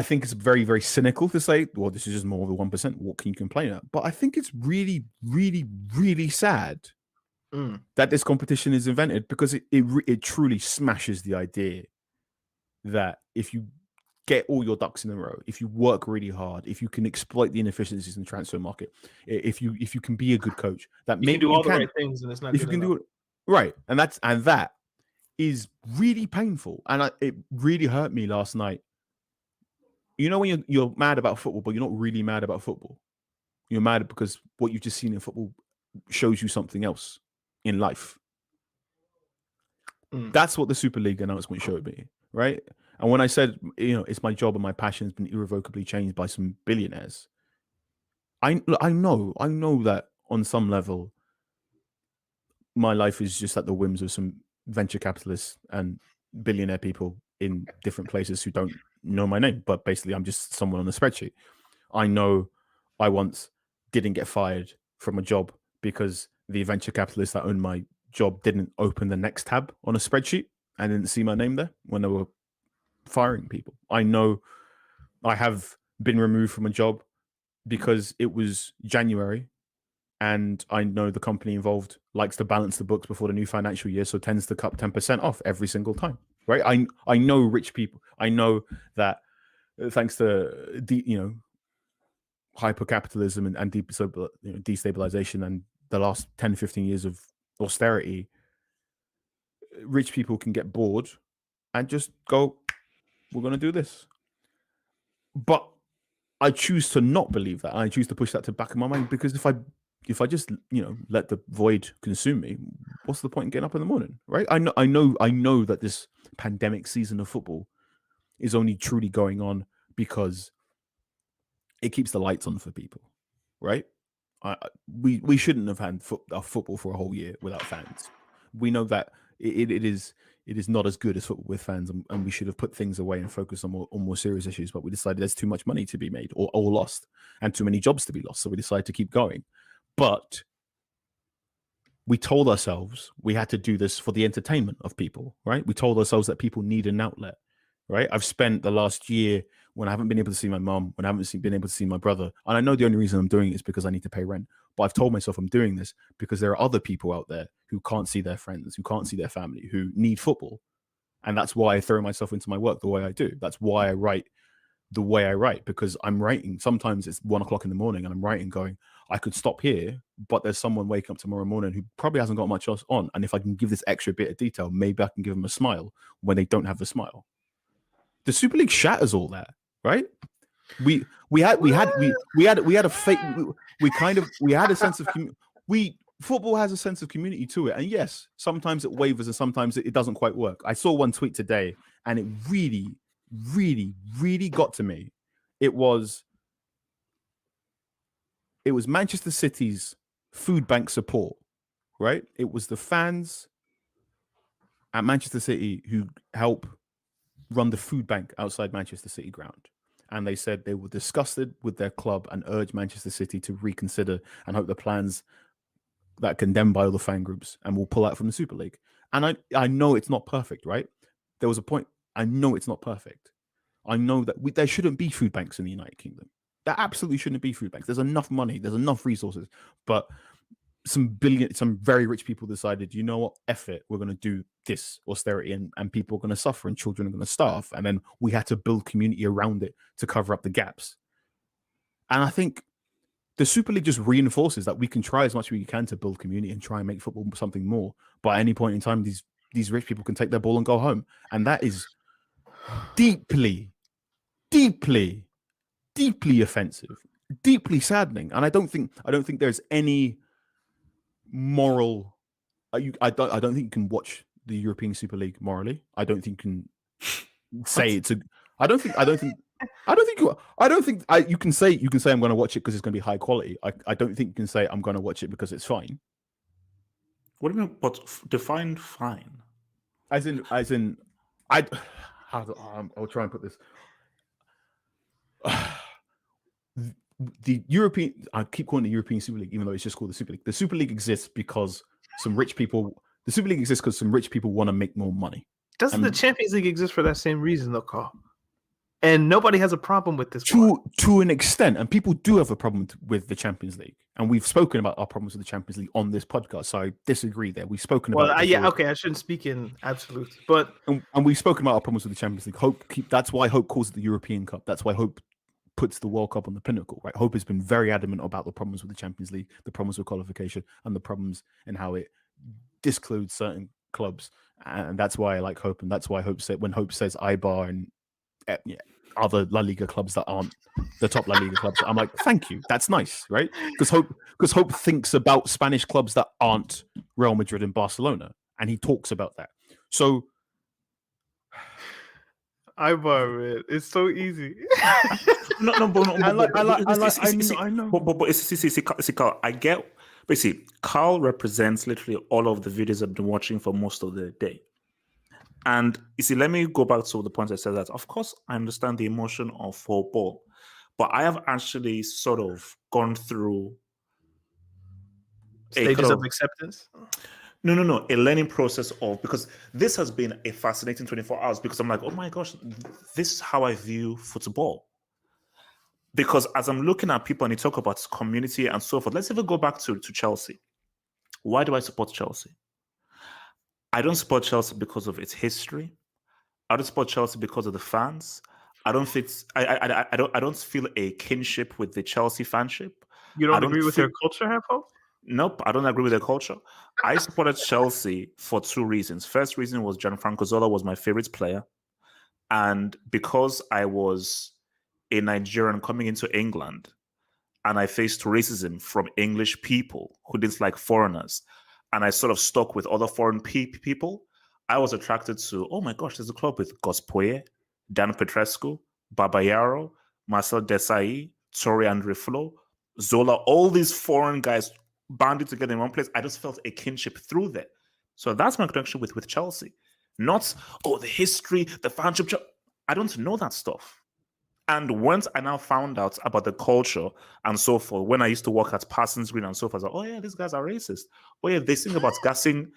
think it's very, very cynical to say, well, this is just more of the 1%. What can you complain about? But I think it's really, really, really sad that this competition is invented, because it truly smashes the idea that if you get all your ducks in a row, if you work really hard, if you can exploit the inefficiencies in the transfer market, if you can be a good coach, that you maybe can do all the right things, and it's not. If you can do it right, and that is really painful, and it really hurt me last night. When you're mad about football, but you're not really mad about football. You're mad because what you've just seen in football shows you something else in life. That's what the Super League announcement showed me, right? And when I said, it's my job and my passion has been irrevocably changed by some billionaires, I know that on some level, my life is just at the whims of some venture capitalists and billionaire people in different places who don't know my name, but basically I'm just someone on the spreadsheet. I know I once didn't get fired from a job because the venture capitalists that owned my job didn't open the next tab on a spreadsheet and didn't see my name there when they were firing people. I know I have been removed from a job because it was January, and I know the company involved likes to balance the books before the new financial year, so tends to cut 10% off every single time, right? I know rich people. I know that thanks to hyper-capitalism and destabilization and the last 10, 15 years of austerity, rich people can get bored and just go, we're going to do this. But I choose to not believe that. I choose to push that to the back of my mind, because if I just let the void consume me, what's the point in getting up in the morning, right? I know that this pandemic season of football is only truly going on because it keeps the lights on for people, right? We shouldn't have had football for a whole year without fans. We know that it is not as good as football with fans, and we should have put things away and focused on more serious issues. But we decided there's too much money to be made or lost, and too many jobs to be lost. So we decided to keep going. But we told ourselves we had to do this for the entertainment of people, right? We told ourselves that people need an outlet, right? I've spent the last year, when I haven't been able to see my mom, when I haven't been able to see my brother, and I know the only reason I'm doing it is because I need to pay rent. But I've told myself I'm doing this because there are other people out there who can't see their friends, who can't see their family, who need football. And that's why I throw myself into my work the way I do. That's why I write the way I write, because I'm writing. Sometimes it's 1 o'clock in the morning and I'm writing going, I could stop here, but there's someone waking up tomorrow morning who probably hasn't got much else on. And if I can give this extra bit of detail, maybe I can give them a smile when they don't have a smile. The Super League shatters all that, right? We had a fake. We had a sense of football has a sense of community to it, and yes, sometimes it wavers and sometimes it doesn't quite work. I saw one tweet today, and it really, really, really got to me. It was Manchester City's food bank support, right? It was the fans at Manchester City who help run the food bank outside Manchester City ground. And they said they were disgusted with their club and urged Manchester City to reconsider and hope the plans that condemned by all the fan groups and will pull out from the Super League. And I know it's not perfect, right? There was a point. I know it's not perfect. I know that there shouldn't be food banks in the United Kingdom. There absolutely shouldn't be food banks. There's enough money. There's enough resources. But some very rich people decided, you know what, F it, we're going to do this austerity and people are going to suffer and children are going to starve. And then we had to build community around it to cover up the gaps. And I think the Super League just reinforces that we can try as much as we can to build community and try and make football something more. But at any point in time, these rich people can take their ball and go home. And that is deeply, deeply, deeply offensive, deeply saddening. And I don't think there's any moral. I don't think you can watch the European Super League morally. I don't think you can say it's a. I don't think you can say I'm going to watch it because it's going to be high quality. I don't think you can say I'm going to watch it because it's fine. What do you mean? But define fine. I'll try and put this. The European, I keep calling it the European Super League, even though it's just called the Super League. The Super League exists because some rich people. The Super League exists because some rich people want to make more money. Doesn't the Champions League exist for that same reason, though, Carl? And nobody has a problem with this. To an extent, and people do have a problem with the Champions League, and we've spoken about our problems with the Champions League on this podcast. So I disagree there. We've spoken about. I shouldn't speak in absolutes, but and we've spoken about our problems with the Champions League. That's why Hope calls it the European Cup. That's why Hope puts the World Cup on the pinnacle, right? Hope has been very adamant about the problems with the Champions League, the problems with qualification, and the problems in how it discludes certain clubs. And that's why I like Hope, and that's why Hope said when Hope says Eibar and other La Liga clubs that aren't the top La Liga clubs, I'm like, thank you, that's nice, right? Because Hope thinks about Spanish clubs that aren't Real Madrid and Barcelona, and he talks about that. So Eibar, it's so easy. No, I know. But Carl, I get. But see, Carl represents literally all of the videos I've been watching for most of the day. And you see, let me go back to the point I said that, of course, I understand the emotion of football, but I have actually sort of gone through stages of acceptance. No, a learning process because this has been a fascinating 24 hours because I'm like, oh my gosh, this is how I view football. Because as I'm looking at people and you talk about community and so forth, let's even go back to Chelsea. Why do I support Chelsea? I don't support Chelsea because of its history. I don't support Chelsea because of the fans. I don't feel a kinship with the Chelsea fanship. You don't agree with their culture, Hapo? Nope, I don't agree with their culture. I supported Chelsea for two reasons. First reason was Gianfranco Zola was my favorite player. And because I was a Nigerian coming into England and I faced racism from English people who didn't like foreigners, and I sort of stuck with other foreign people, I was attracted to, oh my gosh, there's a club with Gospoye, Dan Petrescu, Babayaro, Marcel Desailly, Torre Andre Flo, Zola, all these foreign guys banded together in one place. I just felt a kinship through that. So that's my connection with Chelsea. Not, the history, the fanship. I don't know that stuff. And once I now found out about the culture and so forth, when I used to work at Parsons Green and so forth, I was like, oh yeah, these guys are racist. Oh yeah, they sing about gassing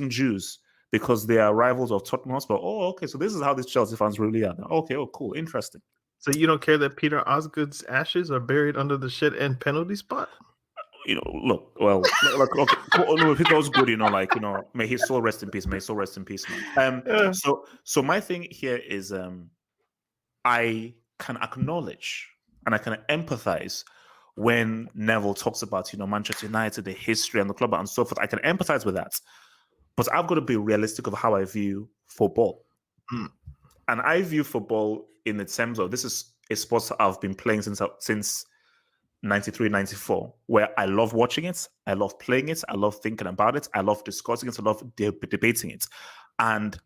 Jews because they are rivals of Tottenham Hotspur. Oh, okay, so this is how these Chelsea fans really are. Okay, cool, interesting. So you don't care that Peter Osgood's ashes are buried under the shed end penalty spot? Look, well, if it was good, may his soul rest in peace. May his soul rest in peace, man. So my thing here is, I can acknowledge and I can empathize when Neville talks about, Manchester United, the history and the club and so forth. I can empathize with that. But I've got to be realistic of how I view football. Mm. And I view football in the terms of, this is a sport I've been playing since 93, 94, where I love watching it, I love playing it, I love thinking about it, I love discussing it, I love debating it. And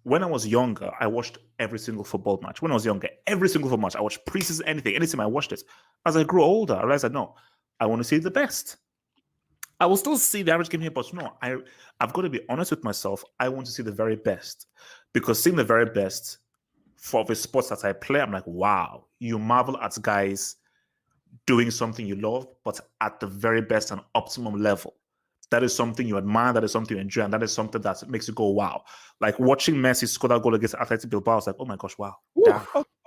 when I was younger, I watched every single football match. When I was younger, every single football match, I watched preseason, anytime I watched it. As I grew older, I realized that no, I want to see the best. I will still see the average game here, but no, I've got to be honest with myself. I want to see the very best, because seeing the very best for the sports that I play, I'm like, wow, you marvel at guys doing something you love, but at the very best and optimum level. That is something you admire, that is something you enjoy, and that is something that makes you go, wow. Like watching Messi score that goal against Athletic Bilbao, I was like, oh my gosh, wow.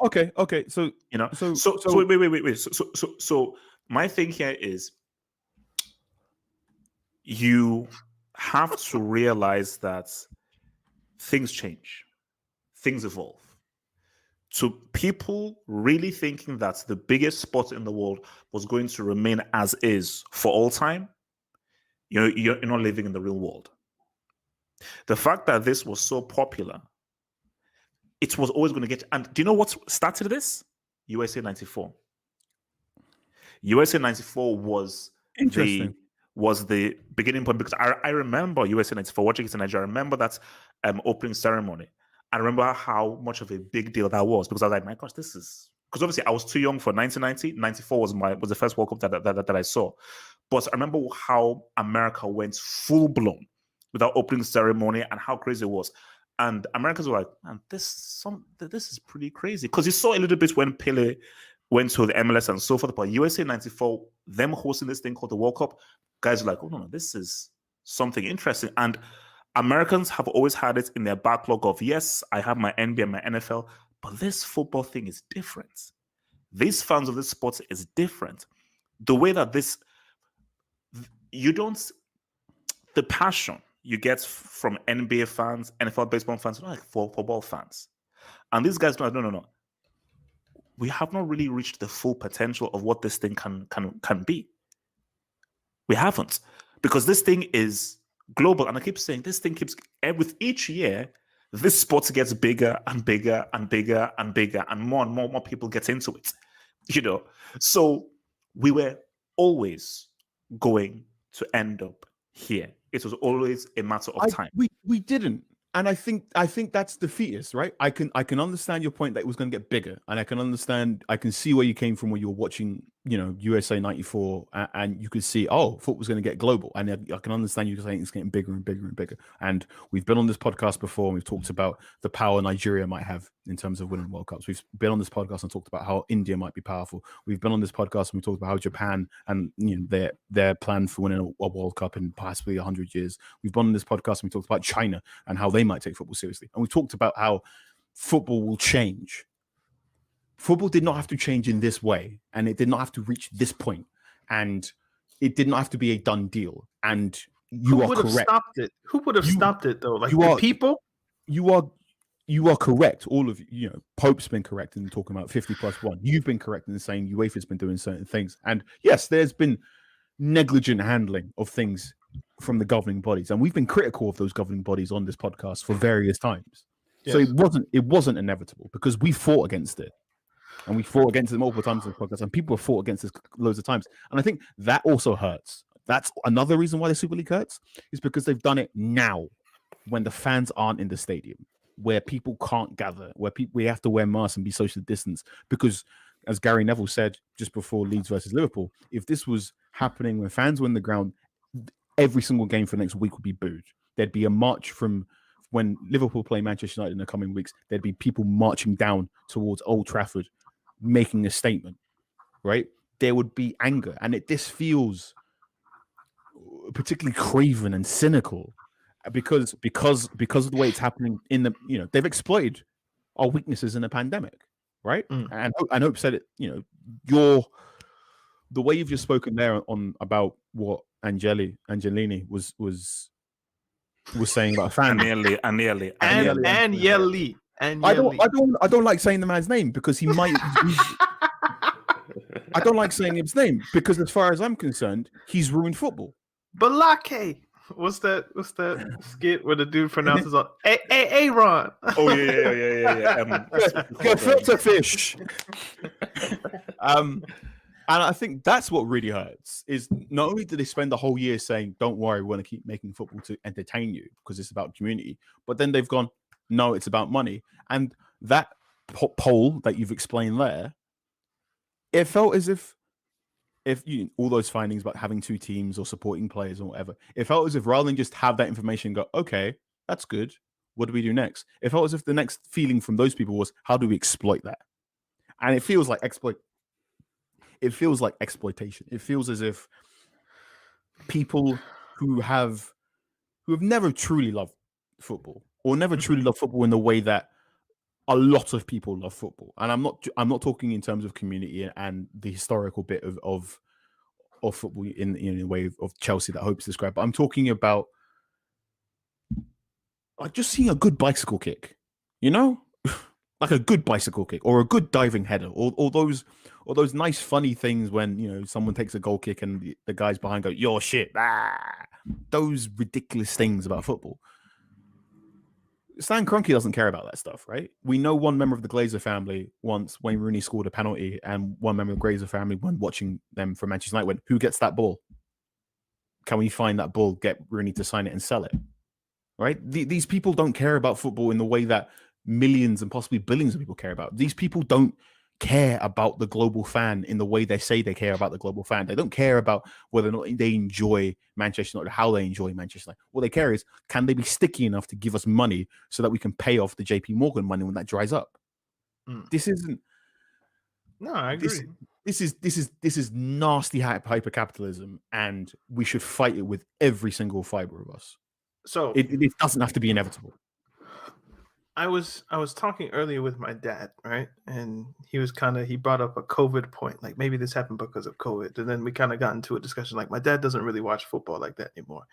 Okay. So wait. So my thing here is, you have to realize that things change, things evolve. To people really thinking that the biggest sport in the world was going to remain as is for all time, you're not living in the real world. The fact that this was so popular, it was always going to get. And do you know what started this? USA 94. USA 94 was interesting. Was the beginning point, because I remember USA 94, watching it in Nigeria. I remember that opening ceremony. I remember how much of a big deal that was, because I was like, my gosh, this is, because obviously I was too young for 1990. 94 was the first World Cup that I saw. But I remember how America went full blown with that opening ceremony and how crazy it was. And Americans were like, man, this is pretty crazy. Because you saw a little bit when Pele went to the MLS and so forth, but USA 94, them hosting this thing called the World Cup, guys are like, oh no, this is something interesting. And Americans have always had it in their backlog of, yes, I have my NBA and my NFL, but this football thing is different. These fans of this sport is different. The way that the passion you get from NBA fans, NFL baseball fans, not like football fans. And these guys don't, no. We have not really reached the full potential of what this thing can be. We haven't, because this thing is global. And I keep saying this thing with each year, this sport gets bigger and bigger and bigger and bigger, and more people get into it. So we were always going to end up here. It was always a matter of time. We didn't. And I think that's defeatist, right? I can understand your point that it was going to get bigger, and I can see where you came from when you were watching, USA 94, and you could see, football's going to get global, and I can understand you saying it's getting bigger and bigger and bigger. And we've been on this podcast before, and we've talked about the power Nigeria might have in terms of winning World Cups. We've been on this podcast and talked about how India might be powerful. We've been on this podcast and we talked about how Japan and their plan for winning a World Cup in possibly 100 years. We've been on this podcast and we talked about China and how they might take football seriously. And we talked about how football will change. Football did not have to change in this way, and it did not have to reach this point, and it did not have to be a done deal. And you are correct. Who would have stopped it though? Like people? You are correct. All of you, Pope's been correct in talking about 50+1. You've been correct in saying UEFA's been doing certain things. And yes, there's been negligent handling of things from the governing bodies, and we've been critical of those governing bodies on this podcast for various times. Yes. So it wasn't inevitable, because we fought against it. And we fought against it multiple times in the podcast, and people have fought against this loads of times. And I think that also hurts. That's another reason why the Super League hurts, is because they've done it now when the fans aren't in the stadium, where people can't gather, where we have to wear masks and be social distance. Because, as Gary Neville said just before Leeds versus Liverpool, if this was happening when fans were in the ground, every single game for the next week would be booed. There'd be a march from when Liverpool play Manchester United in the coming weeks. There'd be people marching down towards Old Trafford, making a statement, right? There would be anger, and this feels particularly craven and cynical because of the way it's happening in the, they've exploited our weaknesses in the pandemic, right? And Hope said it, the way you've just spoken there on about what Angelini was saying about fans. And Yeli. and I don't like saying the man's name because he might. I don't like saying his name because, as far as I'm concerned, he's ruined football. Balake. What's that skit where the dude pronounces on Aaron? Oh yeah. Gefilte fish. And I think that's what really hurts. Is not only do they spend the whole year saying, "Don't worry, we're going to keep making football to entertain you because it's about community," but then they've gone, "No, it's about money." And that poll that you've explained there, it felt as if all those findings about having two teams or supporting players or whatever, it felt as if rather than just have that information and go, okay, that's good, what do we do next? It felt as if the next feeling from those people was, how do we exploit that? And it feels like exploitation. It feels as if people who have never truly loved football or never truly loved football in the way that a lot of people love football, and I'm not talking in terms of community and the historical bit of football in the way of Chelsea that Hope's described. But I'm talking about like just seeing a good bicycle kick, like a good bicycle kick or a good diving header, or those nice funny things when someone takes a goal kick and the guys behind go, "You're shit." Those ridiculous things about football. Stan Kroenke doesn't care about that stuff, right? We know one member of the Glazer family once Wayne Rooney scored a penalty, and one member of the Glazer family, when watching them for Manchester United, went, "Who gets that ball? Can we find that ball, get Rooney to sign it and sell it?" Right? These people don't care about football in the way that millions and possibly billions of people care about. These people don't care about the global fan in the way they say they care about the global fan. They don't care about whether or not they enjoy Manchester United or how they enjoy Manchester United. What they care is, can they be sticky enough to give us money so that we can pay off the JP Morgan money when that dries up? This isn't. No, I agree. This is nasty hyper capitalism, and we should fight it with every single fiber of us. So it doesn't have to be inevitable. I was talking earlier with my dad, right? And he brought up a COVID point, like maybe this happened because of COVID. And then we kind of got into a discussion, like my dad doesn't really watch football like that anymore.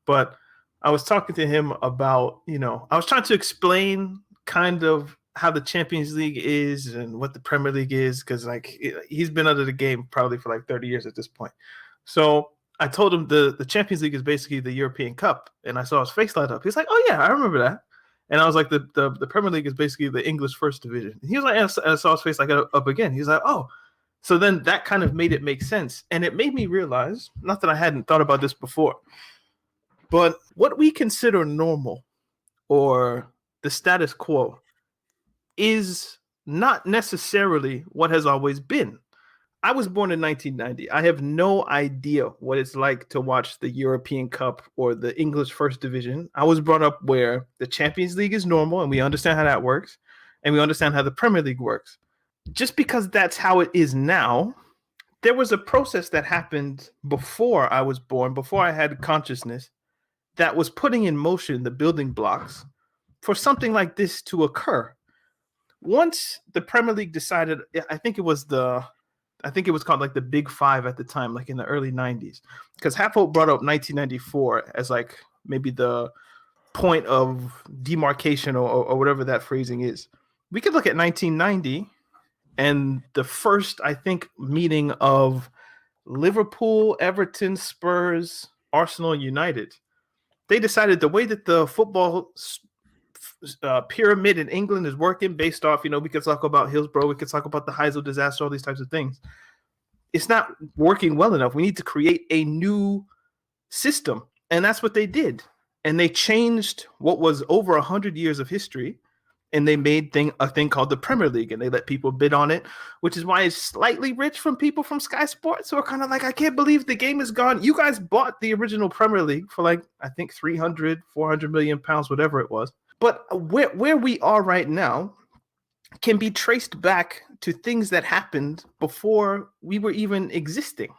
But I was talking to him about, I was trying to explain kind of how the Champions League is and what the Premier League is, because like he's been under the game probably for like 30 years at this point. So I told him the Champions League is basically the European Cup, and I saw his face light up. He's like, "Oh yeah, I remember that." And I was like, the Premier League is basically the English First Division. He was like, and I saw his face like up again. He's like, "Oh." So then that kind of made it make sense. And it made me realize, not that I hadn't thought about this before, but what we consider normal or the status quo is not necessarily what has always been. I was born in 1990. I have no idea what it's like to watch the European Cup or the English First Division. I was brought up where the Champions League is normal and we understand how that works, and we understand how the Premier League works. Just because that's how it is now, there was a process that happened before I was born, before I had consciousness, that was putting in motion the building blocks for something like this to occur. Once the Premier League decided, I think it was called like the Big Five at the time, like in the early 90s, because Halfhope brought up 1994 as like maybe the point of demarcation or whatever that phrasing is. We could look at 1990 and the first, I think, meeting of Liverpool, Everton, Spurs, Arsenal, United. They decided the way that the football pyramid in England is working based off, we could talk about Hillsborough, we could talk about the Heysel disaster, all these types of things. It's not working well enough. We need to create a new system. And that's what they did. And they changed what was over 100 years of history. And they made a thing called the Premier League. And they let people bid on it, which is why it's slightly rich from people from Sky Sports who are kind of like, I can't believe the game is gone. You guys bought the original Premier League for like, I think 300, 400 million pounds, whatever it was. But where we are right now can be traced back to things that happened before we were even existing.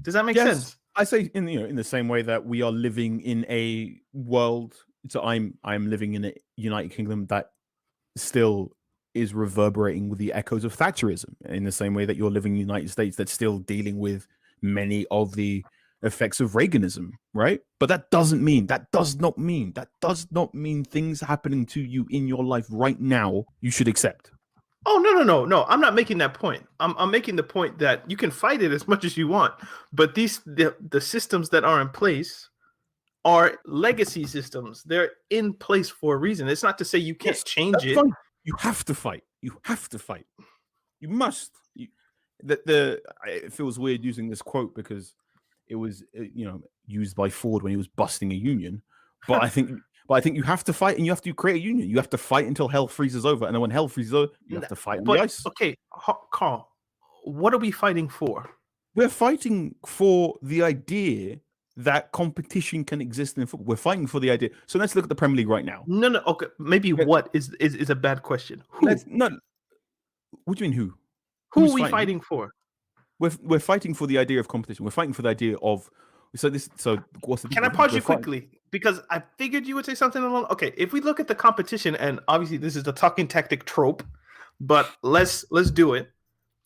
Does that make sense? I say in the same way that we are living in a world. So I'm living in a United Kingdom that still is reverberating with the echoes of Thatcherism. In the same way that you're living in the United States that's still dealing with many of the effects of Reaganism, right? But that does not mean things happening to you in your life right now you should accept. Oh, no. I'm not making that point. I'm making the point that you can fight it as much as you want, but the systems that are in place are legacy systems. They're in place for a reason. It's not to say you can't change it. Fine. You have to fight. You must. It feels weird using this quote because it was used by Ford when he was busting a union. But I think you have to fight and you have to create a union. You have to fight until hell freezes over, and then when hell freezes over, you have to fight on the ice. Okay, Carl, what are we fighting for? We're fighting for the idea that competition can exist in football. We're fighting for the idea. So let's look at the Premier League right now. No. Okay, maybe what is a bad question. Who? What do you mean who? Who are we fighting for? We're fighting for the idea of competition. We're fighting for the idea of what's the Can I pause you quickly? Because I figured you would say something along. Okay, if we look at the competition, and obviously this is the talking tactic trope, but let's do it.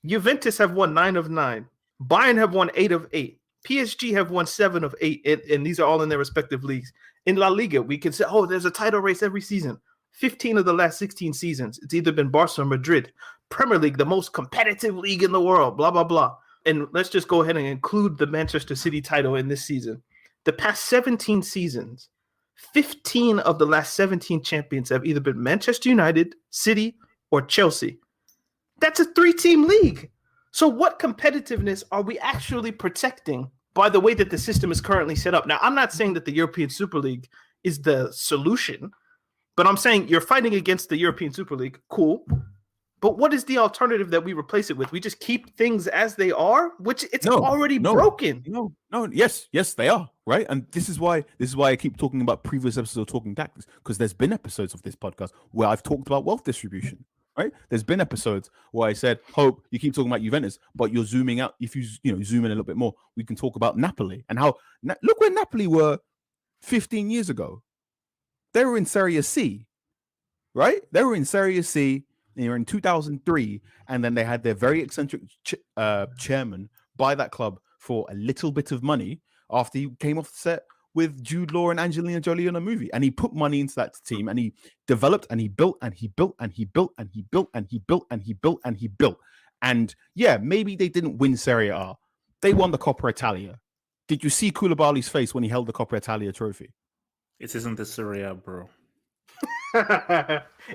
Juventus have won 9 of 9. Bayern have won 8 of 8. PSG have won 7 of 8, and these are all in their respective leagues. In La Liga, we can say, there's a title race every season. 15 of the last 16 seasons, it's either been Barca or Madrid. Premier League, the most competitive league in the world, blah, blah, blah. And let's just go ahead and include the Manchester City title in this season. The past 17 seasons, 15 of the last 17 champions have either been Manchester United, City, or Chelsea. That's a 3-team league. So what competitiveness are we actually protecting by the way that the system is currently set up? Now, I'm not saying that the European Super League is the solution, but I'm saying you're fighting against the European Super League. Cool. But what is the alternative that we replace it with? We just keep things as they are, which it's already broken. No. Yes, they are, right? And this is why I keep talking about previous episodes of Talking Tactics, because there's been episodes of this podcast where I've talked about wealth distribution, right? There's been episodes where I said, Hope, you keep talking about Juventus, but you're zooming out. If you zoom in a little bit more, we can talk about Napoli and how look where Napoli were 15 years ago. They were in Serie C, right? They were in Serie C. They were in 2003, and then they had their very eccentric chairman buy that club for a little bit of money after he came off the set with Jude Law and Angelina Jolie on a movie. And he put money into that team, and he developed, and he built, and he built, and he built, and he built, and he built, and he built, and he built. And yeah, maybe they didn't win Serie A. They won the Coppa Italia. Did you see Koulibaly's face when he held the Coppa Italia trophy? It isn't the Serie A, bro.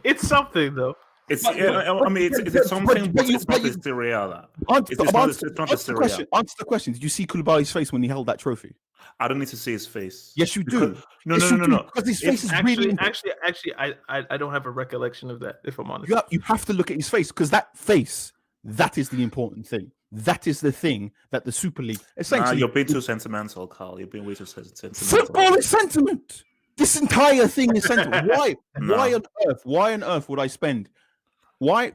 It's something, though. It's something, but it's not the Serie A. It's not the Serie A. Answer the question. Did you see Koulibaly's face when he held that trophy? I don't need to see his face. Yes, you do. No. Because his face is really... Actually, I don't have a recollection of that, if I'm honest. You have to look at his face, because that face, that is the important thing. That is the thing that the Super League... essentially, you're being too sentimental, Carl. You're being way too sentimental. Football is sentiment. This entire thing is sentiment. Why? No. Why on earth would I spend...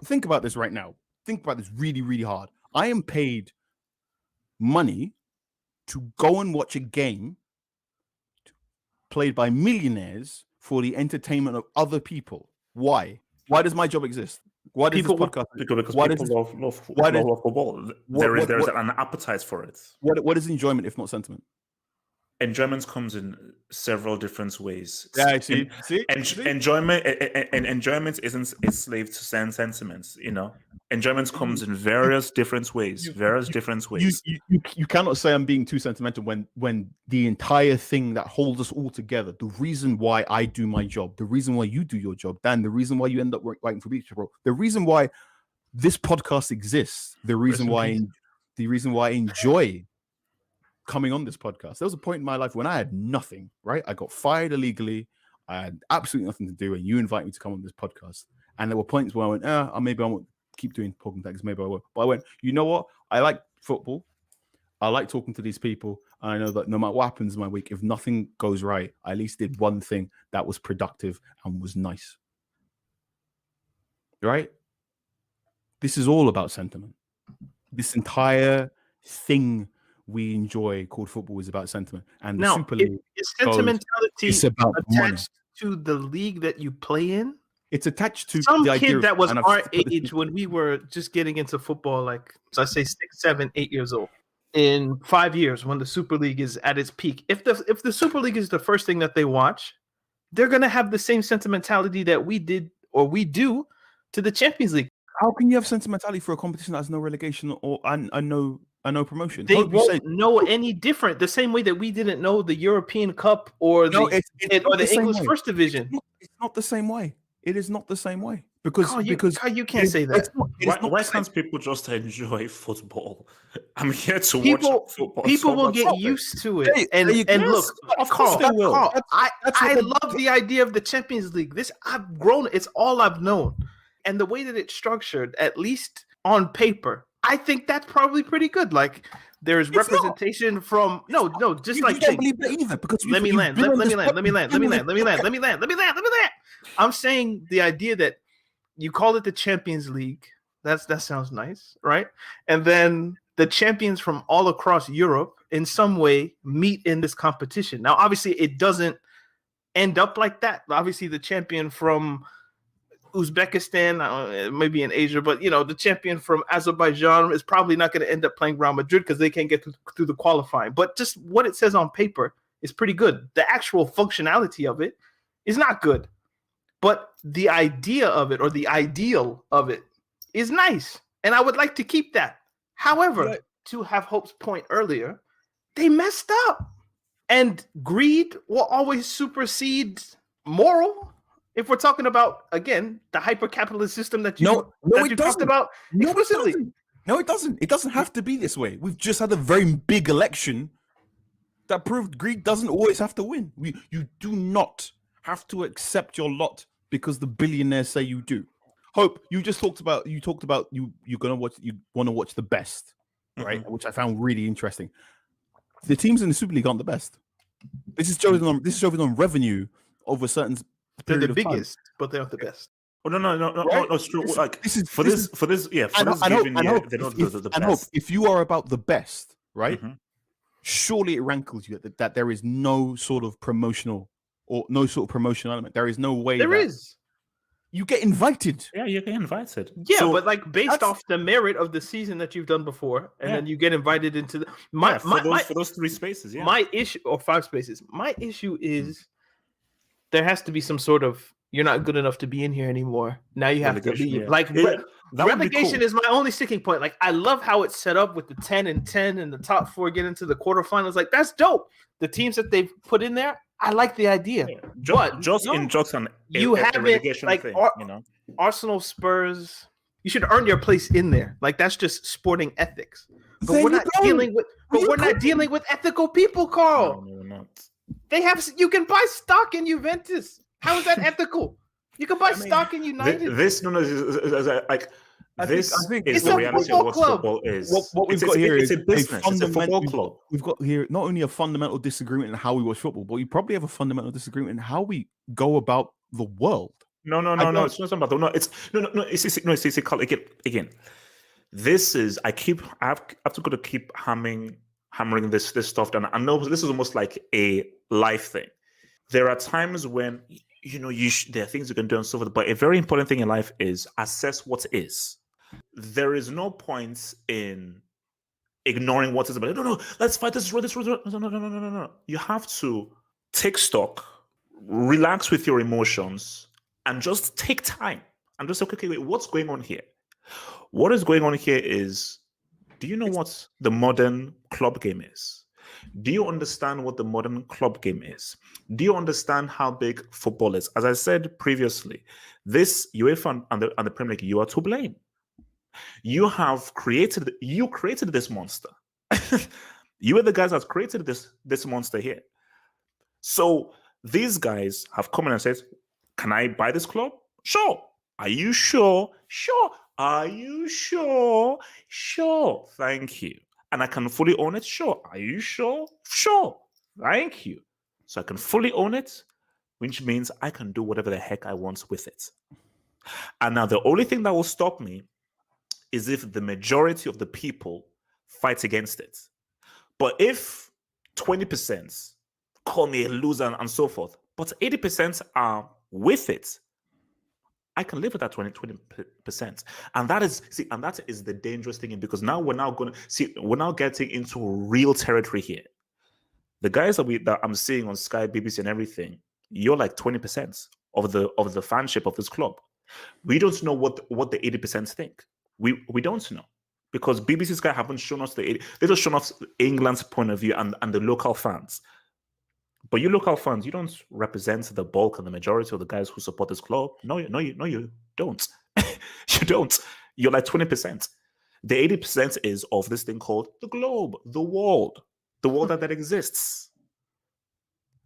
Think about this right now. Think about this really, really hard. I am paid money to go and watch a game played by millionaires for the entertainment of other people. Why? Why does my job exist? Why does people this podcast? Because people love football. There is an appetite for it. What is enjoyment if not sentiment? Enjoyment comes in several different ways. Yeah, see? Enjoyment isn't a slave to sentiments. Enjoyment comes in various different ways. You cannot say I'm being too sentimental when the entire thing that holds us all together, the reason why I do my job, the reason why you do your job, Dan, the reason why you end up writing for Beach Bro, the reason why this podcast exists, the reason why I enjoy coming on this podcast. There was a point in my life when I had nothing, right? I got fired illegally. I had absolutely nothing to do, and you invite me to come on this podcast. And there were points where I went, maybe I won't keep doing Talking Tactics, maybe I will. But I went, you know what? I like football. I like talking to these people. And I know that no matter what happens in my week, if nothing goes right, I at least did one thing that was productive and was nice. Right? This is all about sentiment. This entire thing we enjoy called football is about sentiment, and the Super League is sentimentality attached to the league that you play in. It's attached to some kid that was our age when we were just getting into football, like I say 6, 7, 8 years old. in 5 years when the Super League is at its peak, if the Super League is the first thing that they watch, they're gonna have the same sentimentality that we did or we do to the Champions League. How can you have sentimentality for a competition that has no relegation or no promotion? They won't know any different. The same way that we didn't know the European Cup or the English First Division. It's not the same way. It is not the same way because you can't say that. Why can't people just enjoy football? I'm here to watch football. People will get used to it. And look, of course they will. I love the idea of the Champions League. I've grown. It's all I've known. And the way that it's structured, at least on paper, I think that's probably pretty good. Like there's representation from just like you don't believe that either because let me land. I'm saying the idea that you call it the Champions League, that sounds nice, right? And then the champions from all across Europe in some way meet in this competition. Now, obviously, it doesn't end up like that. Obviously, the champion from Uzbekistan, maybe in Asia, but the champion from Azerbaijan is probably not going to end up playing Real Madrid because they can't get through the qualifying. But just what it says on paper is pretty good. The actual functionality of it is not good, but the idea of it or the ideal of it is nice, and I would like to keep that. However, to have Hope's point earlier, they messed up, and greed will always supersede moral. If we're talking about, again, the hyper-capitalist system that you talked about explicitly. No, it doesn't. It doesn't have to be this way. We've just had a very big election that proved greed doesn't always have to win. You do not have to accept your lot because the billionaires say you do. Hope, you talked about you want to watch the best, right? Mm-hmm. Which I found really interesting. The teams in the Super League aren't the best. This is chosen on revenue over certain. They're the biggest, but they're not the best. Oh no! It's true. If you are about the best, right? Mm-hmm. Surely it rankles you that there is no sort of promotional element. There is no way there is. You get invited. Yeah, you get invited. Yeah, but like based off the merit of the season that you've done before, and then you get invited into for those 3 spaces. Yeah, my issue or 5 spaces. My issue is. There has to be some sort of you're not good enough to be in here anymore. Now you have to leave. Yeah. Relegation is my only sticking point. Like I love how it's set up with the 10 and 10 and the top 4 get into the quarterfinals. Like that's dope. The teams that they've put in there, I like the idea. Yeah. You haven't like thing, Arsenal, Spurs. You should earn your place in there. Like that's just sporting ethics. But we're not dealing with ethical people, Carl. No, we're not. You can buy stock in Juventus. How is that ethical? You can buy stock in United. This is the reality of what football is. What we've got here is a business. It's a football club. We've got here not only a fundamental disagreement in how we watch football, but we probably have a fundamental disagreement in how we go about the world. No. It's not about It's again. This is I have to go to keep hammering this stuff down. I know this is almost like a life thing. There are times when there are things you can do and so forth, but a very important thing in life is assess what is. There is no point in ignoring what is about. No, let's fight this road. No. You have to take stock, relax with your emotions, and just take time and just say, okay, wait, what's going on here? What is going on here is, do you know what the modern club game is? Do you understand what the modern club game is? Do you understand how big football is? As I said previously, this UEFA and the Premier League, you are to blame. You created this monster. You are the guys that created this monster here. So these guys have come in and said, can I buy this club? Sure. Are you sure? Sure. Are you sure? Sure. Thank you. And I can fully own it? Sure. Are you sure? Sure. Thank you. So I can fully own it, which means I can do whatever the heck I want with it. And now the only thing that will stop me is if the majority of the people fight against it. But if 20% call me a loser and so forth, but 80% are with it, I can live with that 20%. And that is the dangerous thing, because now we're now getting into real territory here. The guys that I'm seeing on Sky, BBC, and everything, you're like 20% of the fanship of this club. We don't know what the 80% think. We don't know, because BBC Sky haven't shown us they just shown us England's point of view and the local fans. But you local fans, you don't represent the bulk and the majority of the guys who support this club. No, you don't. You don't. You're like 20%. The 80% is of this thing called the globe, the world that exists.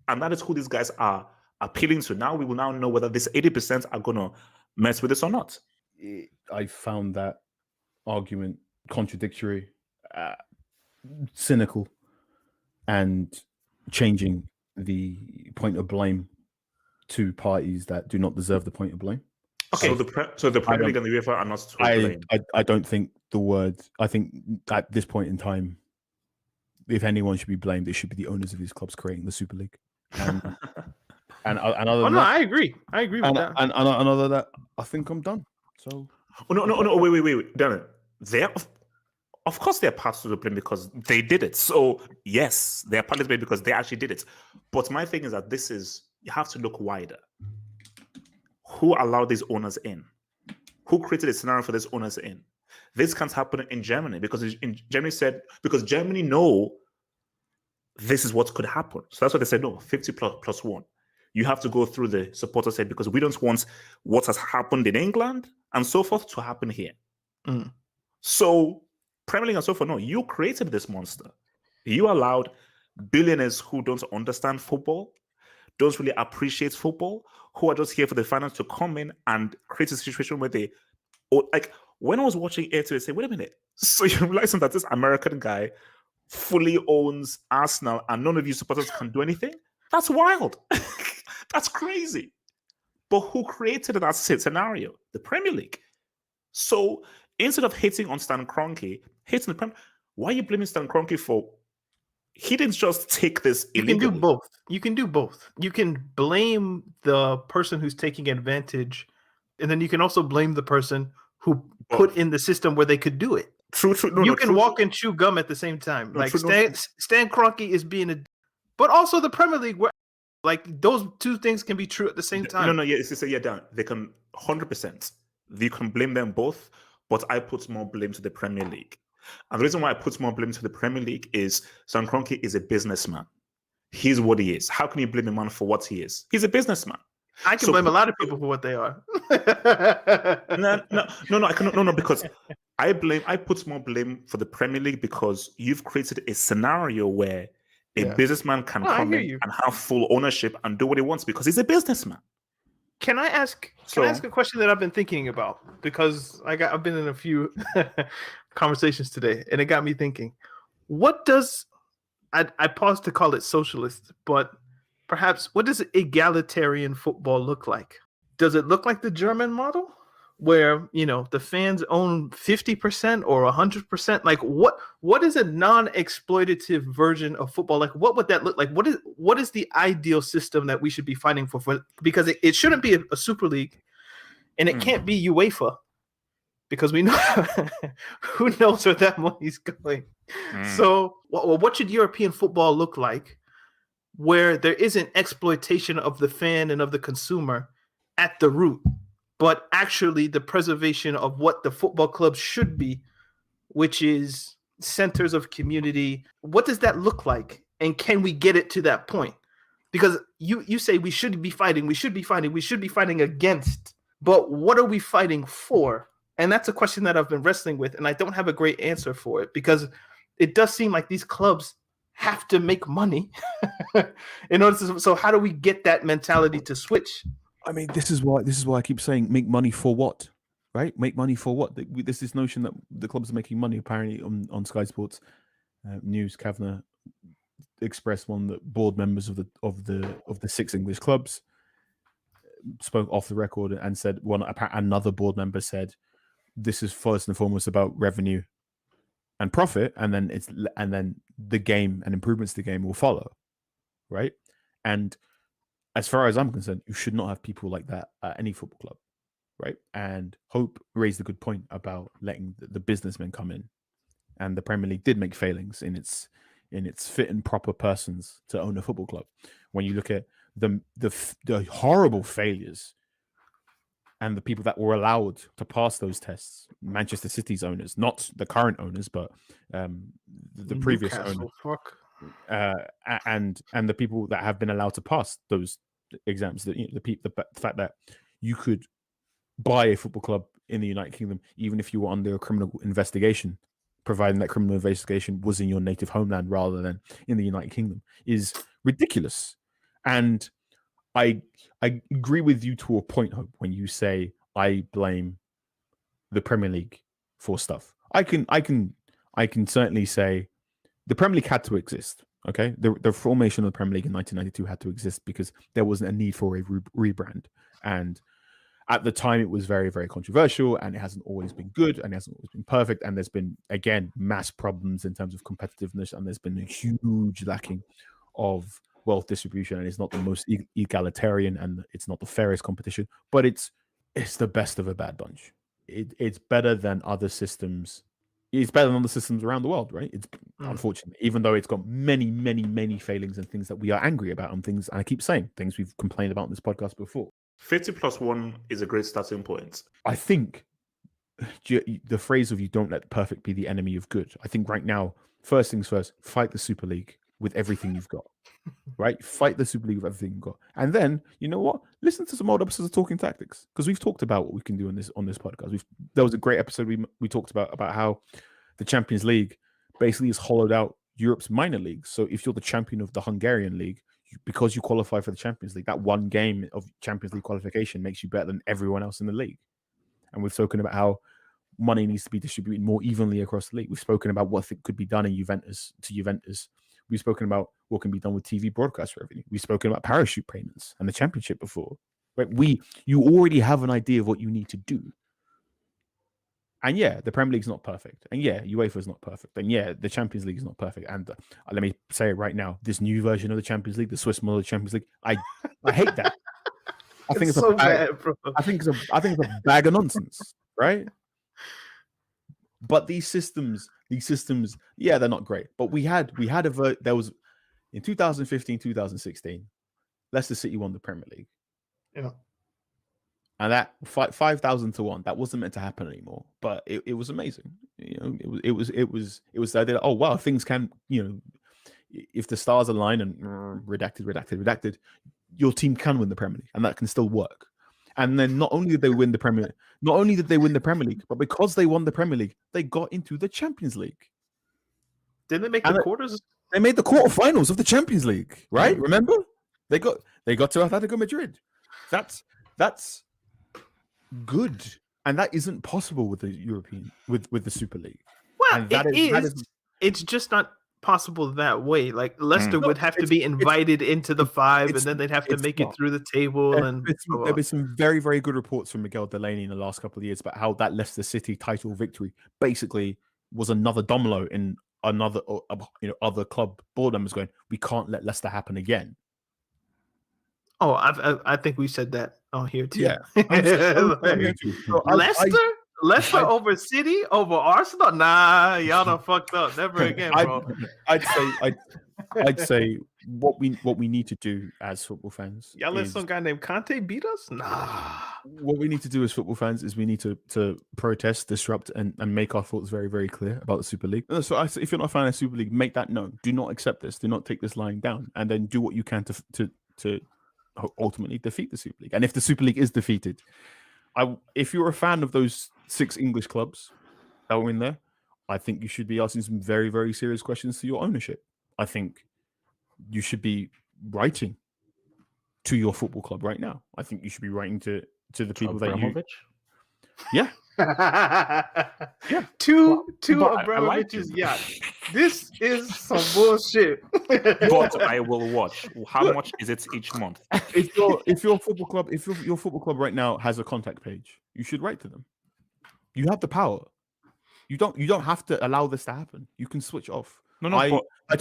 And that is who these guys are appealing to. Now we will now know whether this 80% are going to mess with this or not. I found that argument contradictory, cynical, and changing the point of blame to parties that do not deserve the point of blame. Okay. So the Premier League and the UEFA are not to blame. I don't think the word. I think at this point in time, if anyone should be blamed, it should be the owners of these clubs creating the Super League. And other than that, I agree. I agree with that. And other than that, I think I'm done. So. No. Wait. Darren, of course they're part of the blame because they did it. So yes, they're part of the blame because they actually did it. But my thing is that you have to look wider. Who allowed these owners in? Who created a scenario for these owners in? This can't happen in Germany because Germany know this is what could happen. So that's why they said no, 50 plus one. You have to go through the supporter side because we don't want what has happened in England and so forth to happen here. Mm. So Premier League and so forth, no, you created this monster. You allowed billionaires who don't understand football, don't really appreciate football, who are just here for the finance to come in and create a situation where they, like, when I was watching it, I say, wait a minute, so you realize that this American guy fully owns Arsenal and none of you supporters can do anything? That's wild. That's crazy. But who created that scenario? The Premier League. So instead of hating on Stan Kroenke, hating the Premier, why are you blaming Stan Kroenke for? He didn't just take this illegally. You can do both. You can blame the person who's taking advantage, and then you can also blame the person who put in the system where they could do it. True. You can walk and chew gum at the same time. Stan Kroenke is being but also the Premier League, where like those two things can be true at the same time. No, Dan. They can 100%. You can blame them both, but I put more blame to the Premier League. And the reason why I put more blame to the Premier League is Stan Kroenke is a businessman. He's what he is. How can you blame a man for what he is? He's a businessman. I can blame a lot of people for what they are. No, because I put more blame for the Premier League because you've created a scenario where a businessman can come in and have full ownership and do what he wants because he's a businessman. Can I ask a question that I've been thinking about? Because I've been in a few conversations today, and it got me thinking. What does I paused to call it socialist, but perhaps what does egalitarian football look like? Does it look like the German model, where the fans own 50% or 100%? Like what is a non-exploitative version of football? Like what would that look like? What is the ideal system that we should be fighting for? Because it shouldn't be a Super League, and it can't be UEFA, because we know who knows where that money's going. So what should European football look like, where there isn't exploitation of the fan and of the consumer at the root, but actually the preservation of what the football clubs should be, which is centers of community? What does that look like? And can we get it to that point? Because you say we should be fighting against, but what are we fighting for? And that's a question that I've been wrestling with, and I don't have a great answer for it, because it does seem like these clubs have to make money in order to. So how do we get that mentality to switch? I mean, this is why I keep saying make money for what, right? Make money for what? There's this notion that the clubs are making money. Apparently, on Sky Sports News, Kavanagh expressed one that board members of the 6 English clubs spoke off the record and said another board member said this is first and foremost about revenue and profit, and then the game and improvements to the game will follow, right? And as far as I'm concerned, you should not have people like that at any football club, right? And Hope raised a good point about letting the businessmen come in, and the Premier League did make failings in its fit and proper persons to own a football club. When you look at the horrible failures and the people that were allowed to pass those tests, Manchester City's owners, not the current owners, but the previous owner, and the people that have been allowed to pass those exams. The fact that you could buy a football club in the United Kingdom, even if you were under a criminal investigation, providing that criminal investigation was in your native homeland rather than in the United Kingdom, is ridiculous. And I agree with you to a point, Hope, when you say I blame the Premier League for stuff. I can certainly say the Premier League had to exist. Okay, the formation of the Premier League in 1992 had to exist because there wasn't a need for a rebrand, and at the time it was very, very controversial, and it hasn't always been good, and it hasn't always been perfect, and there's been, again, mass problems in terms of competitiveness, and there's been a huge lacking of wealth distribution, and it's not the most egalitarian, and it's not the fairest competition, but it's the best of a bad bunch. It's better than other systems. It's better than other systems around the world, right? It's unfortunate, even though it's got many, many, many failings and things that we are angry about, and things, and I keep saying things we've complained about in this podcast before. 50+1 is a great starting point. I think the phrase of "you don't let perfect be the enemy of good." I think right now, first things first, fight the Super League with everything you've got. Right? Fight the Super League with everything you've got. And then, you know what? Listen to some old episodes of Talking Tactics, because we've talked about what we can do on this podcast. There was a great episode we talked about how the Champions League basically has hollowed out Europe's minor leagues. So if you're the champion of the Hungarian league, because you qualify for the Champions League, that one game of Champions League qualification makes you better than everyone else in the league. And we've spoken about how money needs to be distributed more evenly across the league. We've spoken about what could be done in Juventus. We've spoken about what can be done with TV broadcast revenue. We've spoken about parachute payments and the championship before. Right? You already have an idea of what you need to do. And yeah, the Premier League's not perfect. And yeah, UEFA's not perfect. And yeah, the Champions League is not perfect. And let me say it right now, this new version of the Champions League, the Swiss model of the Champions League, I hate that. I think it's so bad, bro. I think it's a bag of nonsense, right? But these systems, yeah, they're not great. But there was in 2015, 2016, Leicester City won the Premier League. Yeah. And that 5,000 to 1, that wasn't meant to happen anymore. But it was amazing. You know, it was the idea that, oh wow, things can, you know, if the stars align and redacted, your team can win the Premier League, and that can still work. And then not only did they win the Premier League, but because they won the Premier League, they got into the Champions League. Didn't they make the quarters? They made the quarterfinals of the Champions League, right? Mm-hmm. Remember? They got to Atletico Madrid. That's good, and that isn't possible with the European with the Super League. Well, it's just not possible that way. Like Leicester would have to be invited into the five, and then they'd have to make it through the table. There've been some very, very good reports from Miguel Delaney in the last couple of years about how that Leicester City title victory basically was another domino in another, other club board members going, we can't let Leicester happen again. Oh, I think we said that on here too. Yeah, Leicester over City over Arsenal? Nah, y'all done fucked up. Never again, bro. I'd say what we need to do as football fans. Y'all let some guy named Conte beat us? Nah. What we need to do as football fans is we need to protest, disrupt, and make our thoughts very, very clear about the Super League. So if you're not a fan of the Super League, make that known. Do not accept this. Do not take this lying down, and then do what you can to ultimately defeat the Super League. And if the Super League is defeated, if you're a fan of those 6 English clubs that were in there, I think you should be asking some very, very serious questions to your ownership. I think you should be writing to your football club right now. I think you should be writing to the people that you... Yeah. Yeah. To Abramovich's yacht. This is some bullshit. But I will watch. How much is it each month? If your football club right now has a contact page, you should write to them. You have the power. You don't have to allow this to happen. You can switch off. I've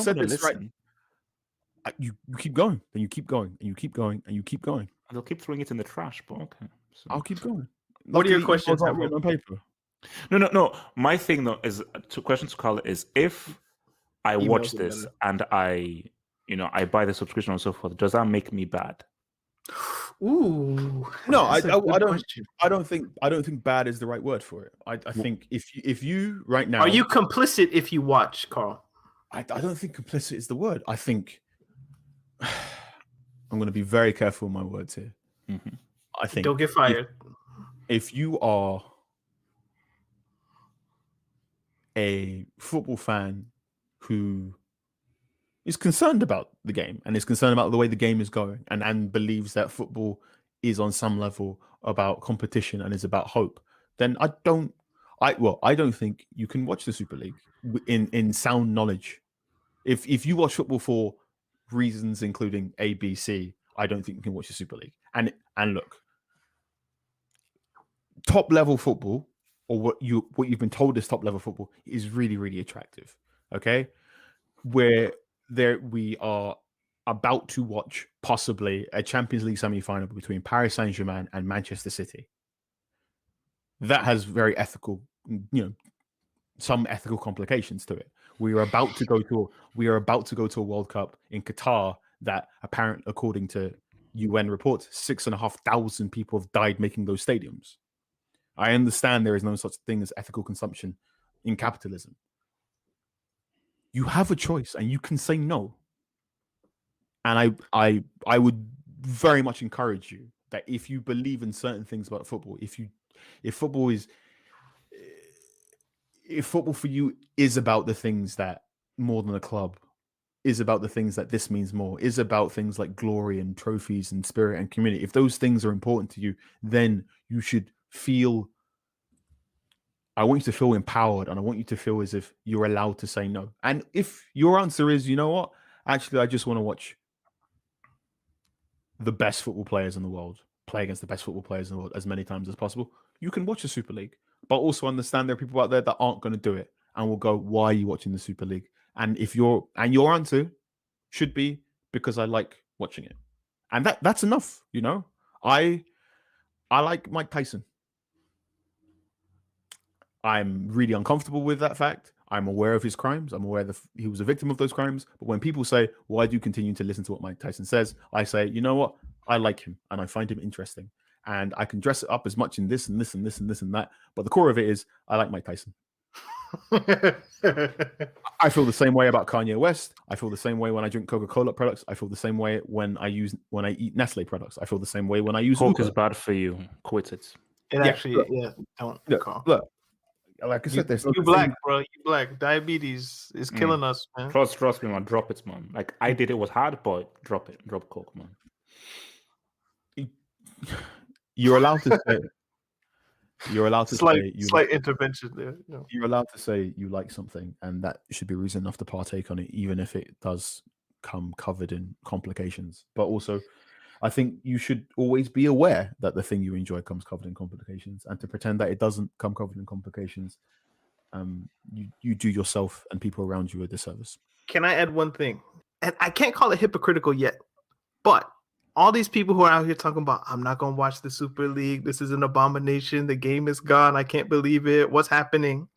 said this right. You keep going, and you keep going, and you keep going, and you keep going. They'll keep throwing it in the trash, but okay. So. I'll keep going. What are your Luckily, questions, emails aren't Heffel? written on paper. No. My thing though is question to Carla is if I watch Emails are this better. and I buy the subscription and so forth, does that make me bad? Ooh, No, that's a good don't. question. I don't think bad is the right word for it. I think if you right now Are you complicit if you watch, Carl? I don't think complicit is the word. I think I'm going to be very careful with my words here. Mm-hmm. I think Don't get fired. If you are a football fan who is concerned about the game and is concerned about the way the game is going and believes that football is on some level about competition and is about hope, then I don't think you can watch the Super League in sound knowledge. If you watch football for reasons including A, B, C, I don't think you can watch the Super League. And look, top level football, or what you've been told is top level football, is really, really attractive. Okay, where we are about to watch possibly a Champions League semi-final between Paris Saint-Germain and Manchester City. That has very ethical, some ethical complications to it. We are about to go to a World Cup in Qatar that apparently, according to UN reports, 6,500 people have died making those stadiums. I understand there is no such thing as ethical consumption in capitalism. You have a choice and you can say no. And I would very much encourage you that if you believe in certain things about football, if football for you is about the things that more than a club, is about the things that this means more, is about things like glory and trophies and spirit and community, if those things are important to you, then you should feel, I want you to feel empowered, and I want you to feel as if you're allowed to say no. And if your answer is, you know what, actually, I just want to watch the best football players in the world play against the best football players in the world as many times as possible, you can watch the Super League. But also understand there are people out there that aren't going to do it and will go, why are you watching the Super League? And your answer should be, because I like watching it. And that's enough, I like Mike Tyson. I'm really uncomfortable with that fact. I'm aware of his crimes. I'm aware that he was a victim of those crimes. But when people say, why do you continue to listen to what Mike Tyson says? I say, you know what? I like him and I find him interesting. And I can dress it up as much in this and this and this and this and that. But the core of it is, I like Mike Tyson. I feel the same way about Kanye West. I feel the same way when I drink Coca-Cola products. I feel the same way when I eat Nestle products. I feel the same way when I use Coke Uber. is bad for you. Quit it. Don't. Look, like I said, you black, bro. You black. Diabetes is killing us, man. Trust me, man. Drop it, man. Like I did, it was hard, but drop it. Drop Coke, man. You're allowed to say. You're allowed to say slight intervention there. You're allowed to say you like something, and that should be reason enough to partake on it, even if it does come covered in complications. But also, I think you should always be aware that the thing you enjoy comes covered in complications, and to pretend that it doesn't come covered in complications, you do yourself and people around you a disservice. Can I add one thing? And I can't call it hypocritical yet, but all these people who are out here talking about, I'm not going to watch the Super League. This is an abomination. The game is gone. I can't believe it. What's happening?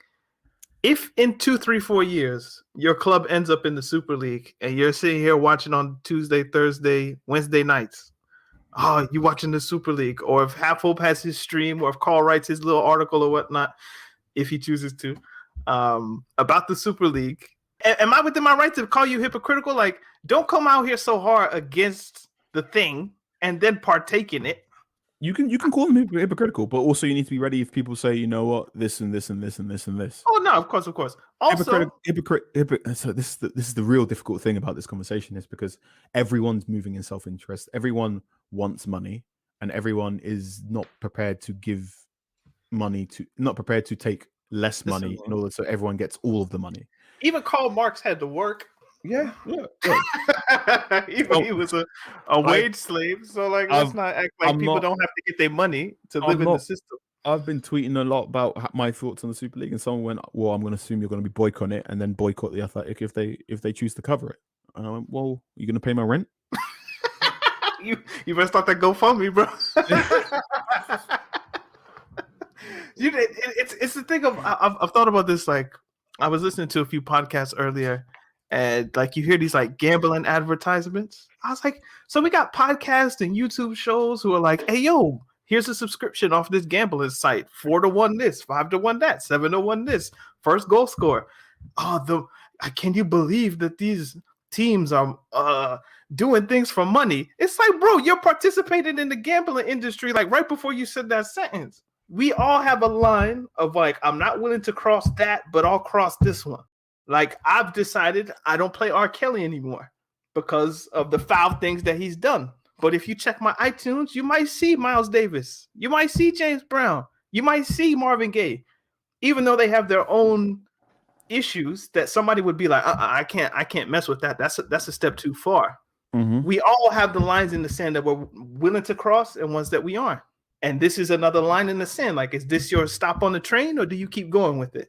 If in 2, 3, 4 years, your club ends up in the Super League and you're sitting here watching on Tuesday, Thursday, Wednesday nights, oh, you watching the Super League? Or if Half Hope has his stream, or if Carl writes his little article or whatnot, if he chooses to, about the Super League, am I within my right to call you hypocritical? Like, don't come out here so hard against the thing and then partake in it. You can call them hypocritical, but also you need to be ready if people say, you know what, this and this and this and this and this. Oh no, of course. Also, So this is the real difficult thing about this conversation, is because everyone's moving in self-interest. Everyone wants money, and everyone is not prepared to give money not prepared to take less money in order so everyone gets all of the money. Even Karl Marx had to work. Yeah. He was a wage slave. So let's not act like people don't have to get their money to live in the system. I've been tweeting a lot about my thoughts on the Super League, and someone went, well, I'm going to assume you're going to be boycotting it and then boycott the Athletic if they choose to cover it. And I went, well, are you going to pay my rent? you better start that GoFundMe, bro. It's the thing of I've thought about this. Like, I was listening to a few podcasts earlier, and like you hear these like gambling advertisements. I was like, so we got podcasts and YouTube shows who are like, hey yo, here's a subscription off this gambling site, 4-1 this, 5-1 that, 7-1 this, first goal score. Oh, can you believe that these teams are doing things for money? It's like, bro, you're participating in the gambling industry. Like right before you said that sentence, we all have a line of like, I'm not willing to cross that, but I'll cross this one. Like, I've decided I don't play R. Kelly anymore because of the foul things that he's done. But if you check my iTunes, you might see Miles Davis. You might see James Brown. You might see Marvin Gaye. Even though they have their own issues that somebody would be like, I can't mess with that. That's a step too far. Mm-hmm. We all have the lines in the sand that we're willing to cross and ones that we aren't. And this is another line in the sand. Like, is this your stop on the train or do you keep going with it?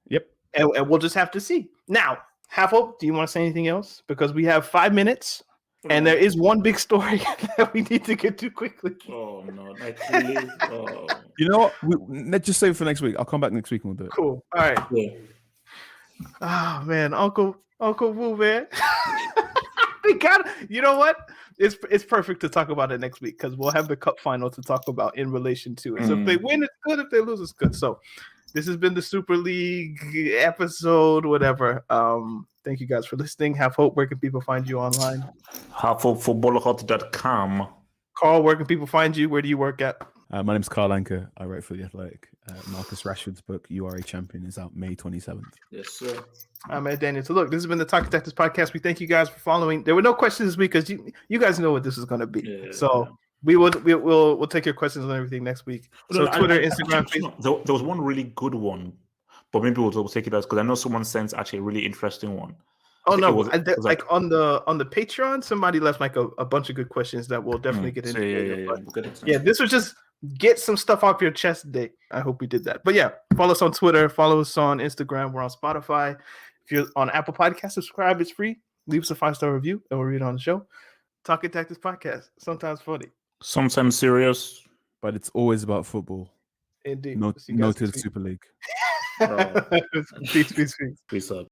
Yep. And we'll just have to see. Now, Half Hope, do you want to say anything else? Because we have 5 minutes and there is one big story that we need to get to quickly. Oh, no. Like, really? Oh. You know what? Let's just save it for next week. I'll come back next week and we'll do it. Cool. All right. Yeah. Oh, man. Uncle Wu, man. We got, you know what? It's perfect to talk about it next week because we'll have the cup final to talk about in relation to it. So if they win, it's good. If they lose, it's good. So this has been the Super League episode, whatever. Thank you guys for listening. Have Hope. Where can people find you online? HalfHopeFootballerHut.com. Carl, where can people find you? Where do you work at? My name's Carl Anker. I write for The Athletic. Marcus Rashford's book, You Are a Champion, is out May 27th. Yes, sir. I'm Ed Daniel. So look, this has been the Talking Tactics podcast. We thank you guys for following. There were no questions this week because you guys know what this is going to be. Yeah. So we'll take your questions on everything next week. So Twitter, Instagram, Facebook. There was one really good one, but maybe we'll take it as because I know someone sent actually a really interesting one. Oh no! It was like on the Patreon, somebody left like a bunch of good questions that we'll definitely get into. Yeah, this was just get some stuff off your chest day. I hope we did that. But yeah, follow us on Twitter, follow us on Instagram. We're on Spotify. If you're on Apple Podcasts, subscribe. It's free. Leave us a 5-star review, and we'll read it on the show. Talking Tactics podcast. Sometimes funny, sometimes serious, but it's always about football. Indeed. No to the Super League. Peace. Peace up.